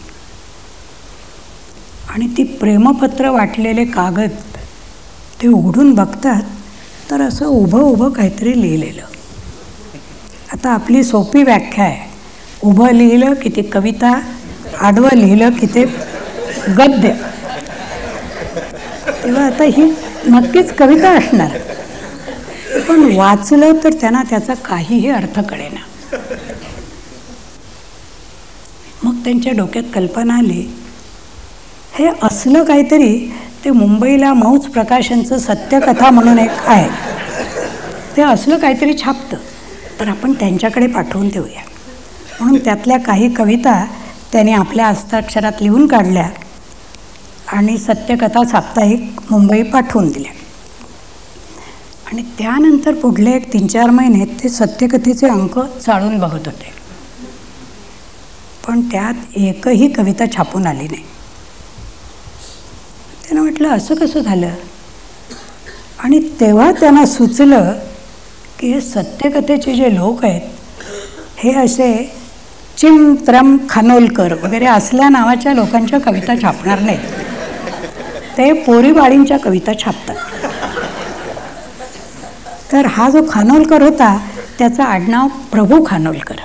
आणि ती प्रेमपत्र वाटलेले कागद ते उघडून बघतात तर असं उभं उभं काहीतरी लिहिलेलं. आता आपली सोपी व्याख्या आहे, उभं लिहिलं की ते कविता, आडवं लिहिलं की ते गद्य. तेव्हा आता ही नक्कीच कविता असणार, पण वाचलं तर त्यांना त्याचा काहीही अर्थ कळेना. मग त्यांच्या डोक्यात कल्पना आली, हे असलं काहीतरी ते मुंबईला मौज प्रकाशनचं सत्यकथा म्हणून एक आहे, ते असलं काहीतरी छापतं, तर आपण त्यांच्याकडे पाठवून देऊया. म्हणून त्यातल्या काही कविता त्याने आपल्या हस्ताक्षरात लिहून काढल्या आणि सत्यकथा साप्ताहिक मुंबई पाठवून दिल्या. आणि त्यानंतर पुढले एक 3-4 महिने ते सत्यकथेचे अंक चाळून बघत होते, पण त्यात एकही कविता छापून आली नाही. त्यानं म्हटलं असं कसं झालं. आणि तेव्हा त्यांना सुचलं की हे सत्यकथेचे जे लोक आहेत हे असे चिमत्रम खानोलकर वगैरे असल्या नावाच्या लोकांच्या कविता छापणार नाहीत, ते पोरीबाळींच्या कविता छापतात. तर हा जो खानोलकर होता त्याचं आडनाव प्रभू खानोलकर,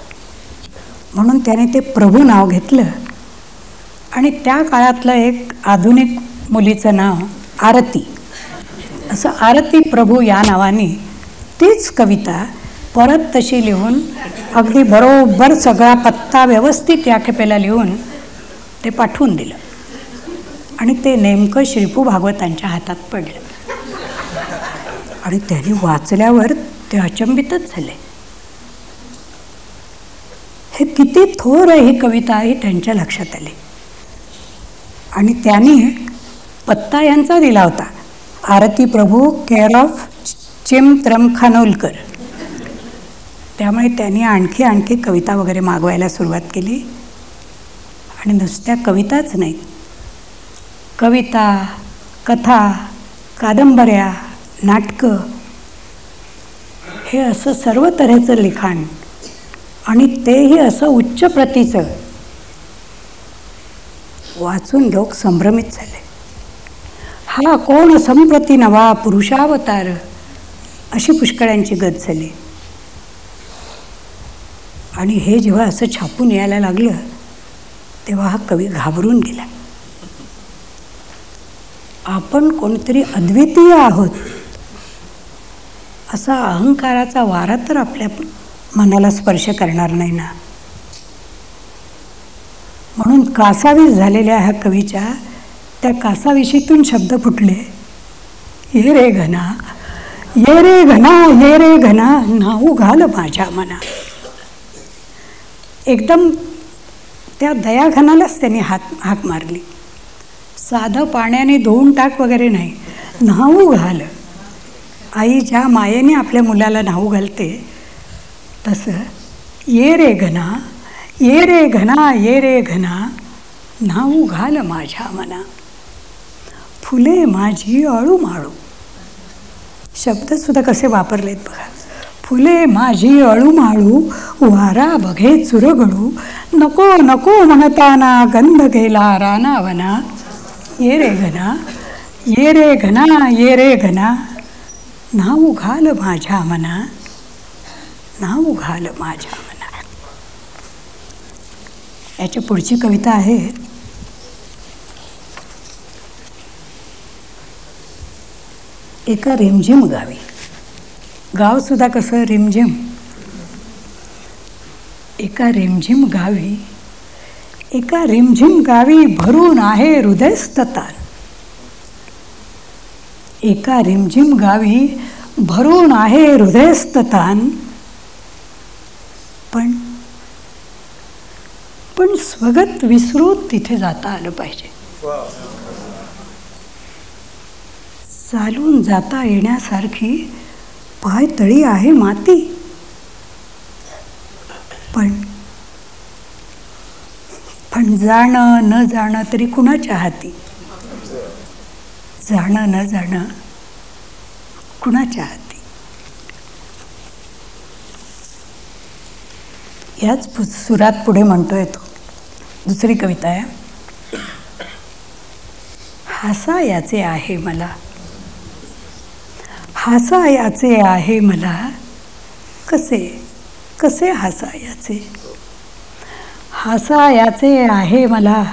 म्हणून त्याने ते प्रभू नाव घेतलं. आणि त्या काळातलं एक आधुनिक मुलीचं नाव आरती, असं आरती प्रभू या नावाने तीच कविता परत तशी लिहून अगदी बरोबर सगळा पत्ता व्यवस्थित या खेपेला लिहून ते पाठवून दिलं. आणि ते नेमकं श्रीपू भागवतांच्या हातात पडलं. आणि त्यांनी वाचल्यावर ते अचंबितच झाले. हे किती थोर आहे ही कविता ही त्यांच्या लक्षात आली. आणि त्यांनी पत्ता यांचा दिला होता, आरती प्रभू केअर ऑफ चिमत्रम खानोलकर. त्यामुळे त्यांनी आणखी कविता वगैरे मागवायला सुरुवात केली. आणि नुसत्या कविताच नाहीत, कविता, कथा, कादंबऱ्या, नाटकं, हे असं सर्व तऱ्हेचं लिखाण, आणि तेही असं उच्च प्रतीचं, वाचून लोक संभ्रमित झाले. हा कोण संप्रती नवा पुरुषावतार, अशी पुष्कळांची गत झाली. आणि हे जेव्हा असं छापून यायला लागलं तेव्हा हा कवी घाबरून गेला. आपण कोणतरी अद्वितीय आहोत असा अहंकाराचा वारा तर आपल्या मनाला स्पर्श करणार नाही ना. म्हणून कासावीस झालेल्या ह्या कवीच्या त्या कासाविशीतून शब्द फुटले, ये रे घना, ये रे घना, ये रे घना, नाऊ घाल माझ्या मना. एकदम त्या दयाघनालाच त्यांनी हाक मारली. साधं पाण्याने धुवून टाक वगैरे नाही, न्हाऊ घाल. आई ज्या मायेने आपल्या मुलाला न्हाऊ घालते तसं ये रे घना, ये रे घना, ये रे घना, न्हाऊ घाल माझ्या मना. फुले माझी अळूमाळू, शब्दसुद्धा कसे वापरलेत बघा. फुले माझी अळूमाळू, वारा बघे चुरगळू, नको नको म्हणताना गंध गेला रानावना. ये रे घना, ये रे घना, ये रे घना, नाऊ घाल माझ्या मना, नाऊ घाल माझ्या मना. याची पुढची कविता आहे, एका रिमझिम गावी. गावसुद्धा कसं रिमझिम. एका रिमझिम गावी, एका रिमझिम गावी भरून आहे हृदयस्ततान. एका रिमझिम गावी भरून आहे हृदयस्ततान. पण स्वगत विसरून तिथे जाता आलं पाहिजे. चालून जाता येण्यासारखी पायतळी आहे माती. पण जाणं न जाणं तरी कुणाच्या हाती. जाणं न जाणं कुणाच्या हाती. याच सुरात पुढे म्हणतोय तो. दुसरी कविता आहे, हासा याचे आहे मला, हासा याचे आहे मला, कसे कसे हासा याचे. हासा याचे आहे मला,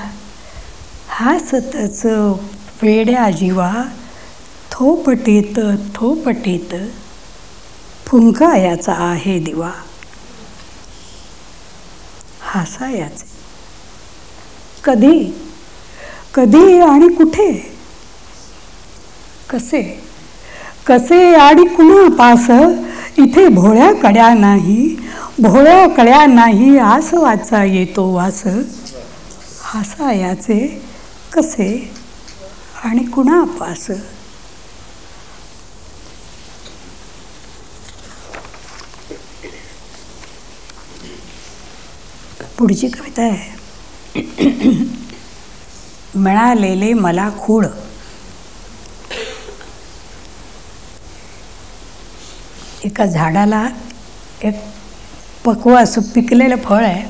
हासतच वेड्या जीवा, थोपटीत थोपटीत फुंका याचा आहे दिवा. हासा याचे कधी कधी आणि कुठे, कसे कसे आणि कुणा पास, इथे भोळ्या कड्या नाही, भोळ्या कड्या नाही, आस वाचा येतो वास, हासा याचे कसे आणि कुणा पास. पुढची कविता आहे. मिळालेले मला खूळ. एका झाडाला एक पक्व असं पिकलेलं फळ आहे.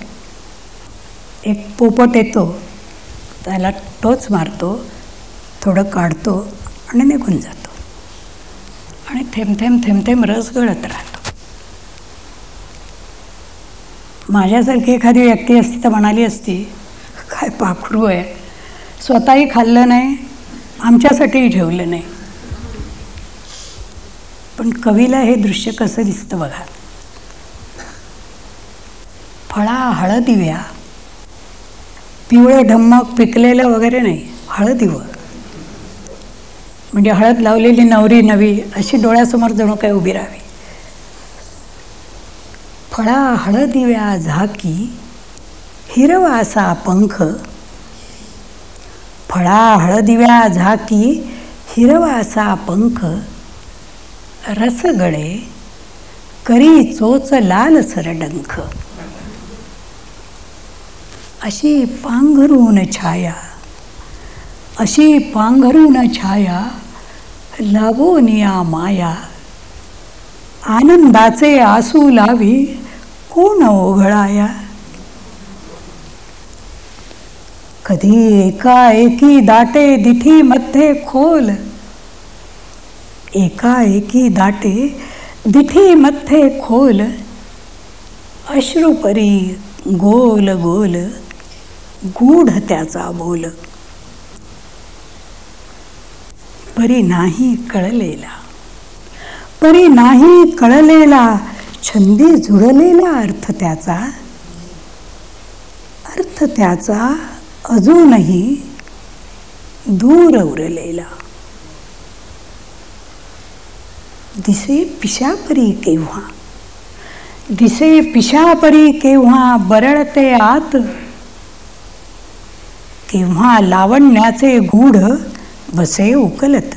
एक पोपट येतो, त्याला टोच मारतो, थोडं काढतो आणि निघून जातो. आणि थेंब थेंब थेंब थेंब रस गळत राहतो. माझ्यासारखी एखादी व्यक्ती असती तर म्हणाली असती, काय पाखरू आहे, स्वतःही खाल्लं नाही, आमच्यासाठीही ठेवलं नाही. पण कवीला हे दृश्य कसं दिसतं बघा. फळा हळदिव्या, पिवळं ढम्मक पिकलेलं वगैरे नाही, हळदिवं. म्हणजे हळद लावलेली नवरी नवी अशी डोळ्यासमोर जणू काय उभी राहावी. फळा हळदिव्या झाकी, हिरवा असा पंख. फळा हळदिव्या झाकी, हिरवा असा पंख. रसगळे करी चोच लाल सरडंख. अशी पांघरून छाया, अशी पांघरून छाया, लावोनिया माया. आनंदाचे आसू लावी, कोण ओघळाया. कधी एकाएकी दाटे दिठीमध्ये खोल. एकाएकी दाटे दिठीमध्ये खोल. अश्रुपरी गोल गोल, गूढ त्याचा बोल. परी नाही कळलेला, परी नाही कळलेला, छंदी जुळलेला अर्थ त्याचा. अर्थ त्याचा अजूनही दूर उरलेला. दिसे पिशापरी केव्हा, दिसे पिशापरी केव्हा, बरळते आत. केव्हा लावण्याचे गूढ बसे उकलत.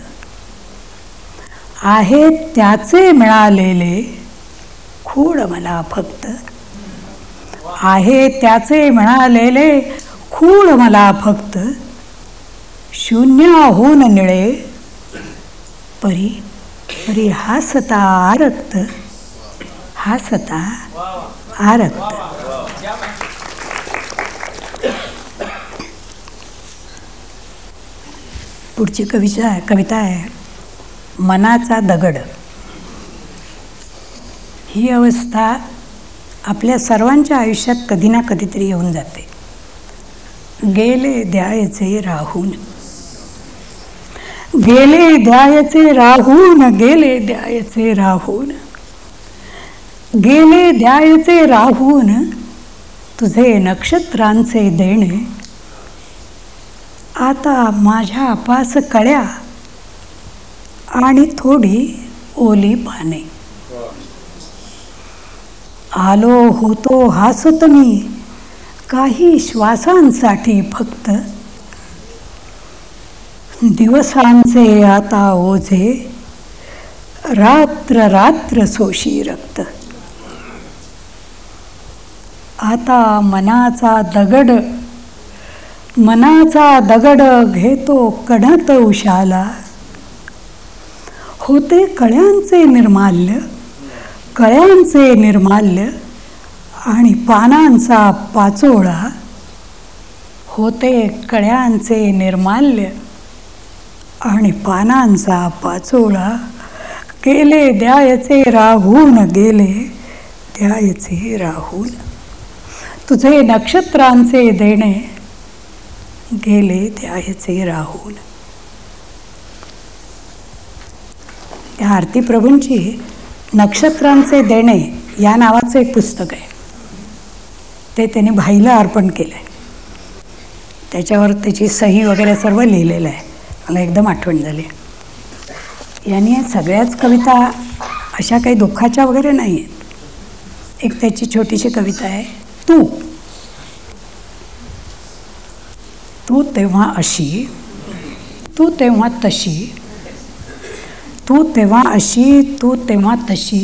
आहे त्याचे मिळालेले खूळ मला फक्त. आहे त्याचे मिळालेले खूळ मला फक्त. शून्याहून निळे, परी परी हासता आरक्त, हासता आरक्त. पुढची कविता आहे मनाचा दगड. ही अवस्था आपल्या सर्वांच्या आयुष्यात कधी ना कधीतरी येऊन जाते. गेले द्यायचे राहून, गेले द्यायचे राहून, गेले द्यायचे राहून. गेले द्यायचे राहून, तुझे नक्षत्रांचे देणे. आता माझ्या पास कळ्या आणि थोडी ओली पाने. आलो होतो हासत मी काही श्वासांसाठी फक्त. दिवसांचे आता ओझे, रात्र रात्र सोशी रक्त. आता मनाचा दगड, मनाचा दगड घेतो कढत उशाला. होते कळ्यांचे निर्माल्य, कळ्यांचे निर्माल्य आणि पानांचा पाचोळा. होते कळ्यांचे निर्माल्य आणि पानांचा पाचोळा. गेले द्यायचे राहून, गेले द्यायचे राहून. तुझे नक्षत्रांचे देणे, गेले द्यायचे राहून. या आरती प्रभूंची नक्षत्रांचे देणे या नावाचं एक पुस्तक आहे. ते त्यांनी भाईला अर्पण केलं आहे. त्याच्यावर त्याची सही वगैरे सर्व लिहिलेलं आहे. मला एकदम आठवण झाली. यांनी सगळ्याच कविता अशा काही दुःखाच्या वगैरे नाही आहेत. एक त्याची छोटीशी कविता आहे, तू तू तेव्हा अशी, तू तेव्हा तशी, तू तेव्हा अशी, तू तेव्हा तशी,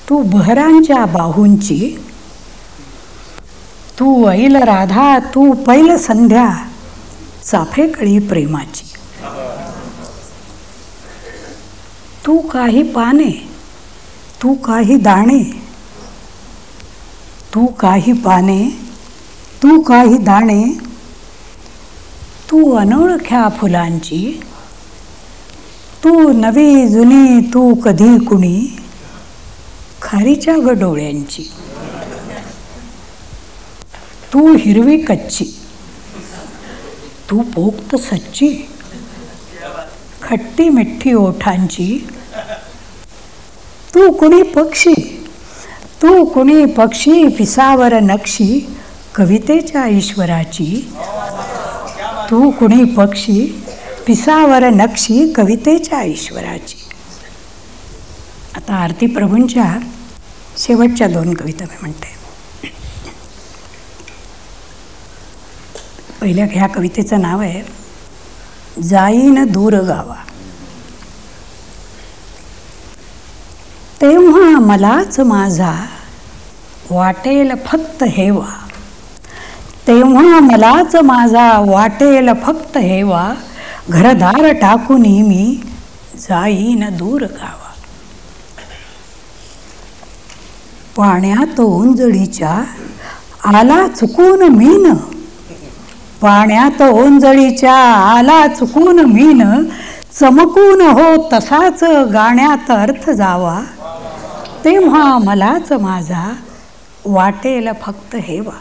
तू बहरांच्या बाहूंची, तू ऐल राधा, तू पैल संध्या, चाफेकळी प्रेमाची. तू काही पाने, तू काही दाणे, तू काही पाने, तू काही दाणे, तू अनोळख्या फुलांची, तू नवी जुनी, तू कधी कुणी, खारीच्या ग डोळ्यांची. तू हिरवी कच्ची, तू पोक्त सच्ची, खट्टी मिठ्ठी ओठांची, तू कुणी पक्षी, तू कुणी पक्षी, पिसावर नक्षी, कवितेच्या ईश्वराची. तू कुणी पक्षी, पिसावर नक्षी, कवितेच्या ईश्वराची. आता आरती प्रभूंच्या शेवटच्या 2 कविता मी म्हणते. पहिल्या ह्या कवितेचं नाव आहे जाईन दूर गावा. तेव्हा मलाच माझा वाटेल फक्त हेवा, तेव्हा मलाच माझा वाटेल फक्त हेवा, घरदार टाकून मी जाईन दूर गावा. पाण्यात ओंजळीच्या आला चुकून मीन, पाण्यात ओंजळीच्या आला चुकून मीन, चमकून हो तसाच गाण्यात अर्थ जावा, तेव्हा मलाच माझा वाटेल फक्त हेवा.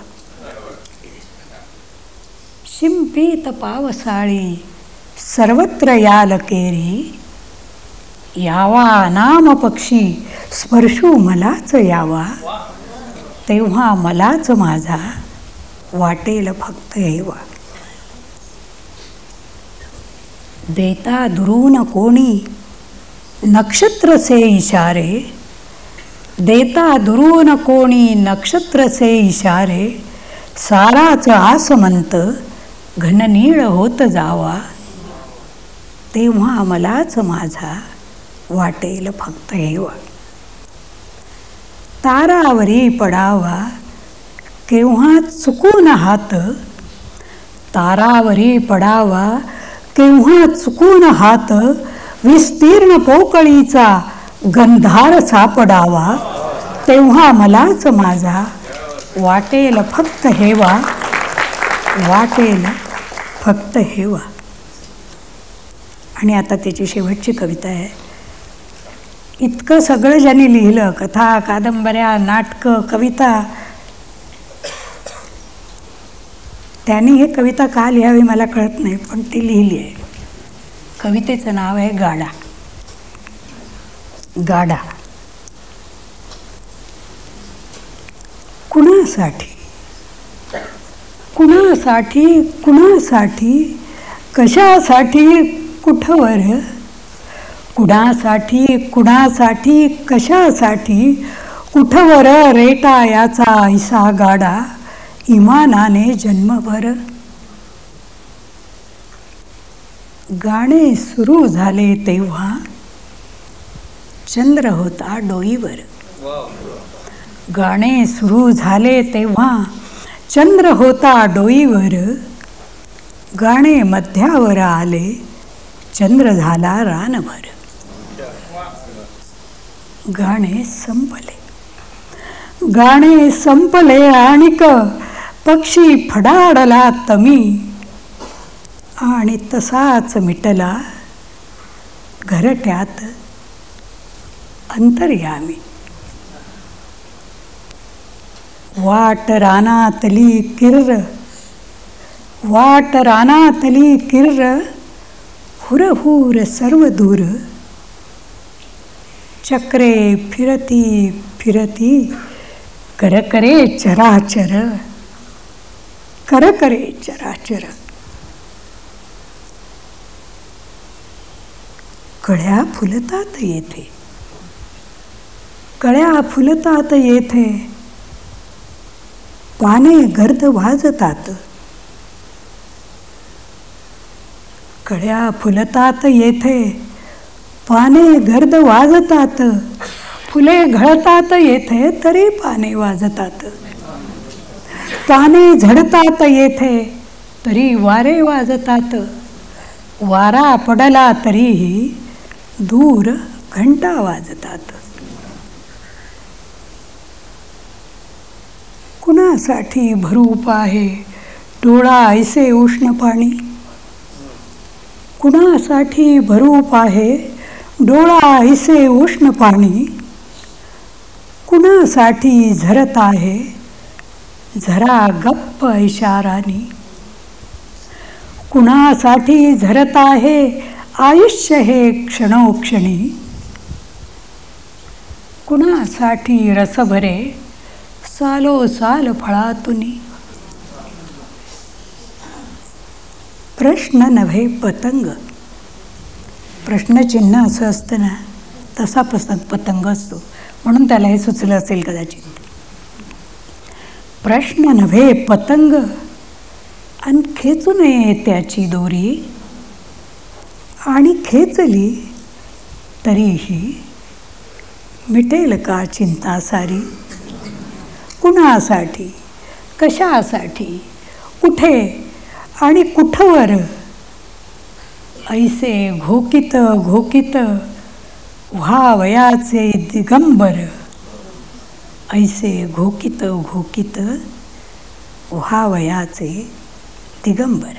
शिंपीत पावसाळी सर्वत्र याल केरी, यावा नाम पक्षी स्पर्शू मलाच यावा, तेव्हा मलाच माझा वाटेल फक्त हेवा. देता दुरून कोणी नक्षत्र से इशारे, देता दुरून कोणी नक्षत्र से इशारे, साराच आसमंत घननीळ होत जावा, तेव्हा मलाच माझा वाटेल फक्त हेवा. तारावरी पडावा केव्हा चुकून हात, तारावरी पडावा केव्हा चुकून हात, विस्तीर्ण पोकळीचा गंधार सापडावा, तेव्हा मलाच माझा वाटेल फक्त हेवा, वाटेल फक्त हेवा. आणि आता त्याची शेवटची कविता आहे. इतकं सगळं ज्यांनी लिहिलं, कथा, कादंबऱ्या, नाटकं, कविता, त्यांनी ही कविता का लिहावी मला कळत नाही, पण ती लिहिली आहे. कवितेचं नाव आहे गाडा. गाडा. कुणासाठी, कुणासाठी, कुणासाठी, कशासाठी, कुठवर, कुणासाठी, कुणासाठी, कशासाठी, कुठवर रेटा याचा ऐसा गाडा, इमानाने जन्मभर. गाणे सुरू झाले तेव्हा चंद्र होता डोईवर. गाणे सुरू झाले तेव्हा चंद्र होता डोईवर, गाणे मध्यावर आले चंद्र झाला रानभर. गाणे संपले, गाणे संपले आणिक पक्षी फडाडला तमी, आणि तसाच मिटला घरट्यात अंतर्यामी. वाट रानातली किर्र, वाट रानातली किर्र, हुरहुर सर्व दूर, चक्रे फिरती फिरती, करकरे चराचर, करकरे चराचर. कळ्या फुलतात येथे, कळ्या फुलतात येथे, पाने गर्द वाजतात. कळ्या फुलतात येथे, पाने गर्द वाजतात. फुले घळतात येथे तरी पाने वाजतात. पाने झडतात येथे तरी वारे वाजतात. वारा पडला तरीही दूर घंटा वाजतात. कुणासाठी भरूप आहे डोळा ऐसे उष्ण पाणी, कुणासाठी भरूप आहे डोळा ऐसे उष्ण पाणी. कुणासाठी झरत आहे झरा गप्प इशारानी. कुणासाठी झरत आहे आयुष्य हे क्षणोक्षणी. कुणासाठी रसभरे सालो साल फळातुनी. प्रश्न नव्हे पतंग. प्रश्नचिन्ह असं असतं ना, तसा पतंग असतो, म्हणून त्याला हे सुचलं असेल कदाचित. प्रश्न नव्हे पतंग आणि खेचू नये त्याची दोरी. आणि खेचली तरीही मिटेल का चिंता सारी. कुणासाठी, कशासाठी, कुठे आणि कुठवर ऐसे घोकित घोकित व्हावयाचे दिगंबर. ऐसे घोकित घोकित व्हावयाचे दिगंबर.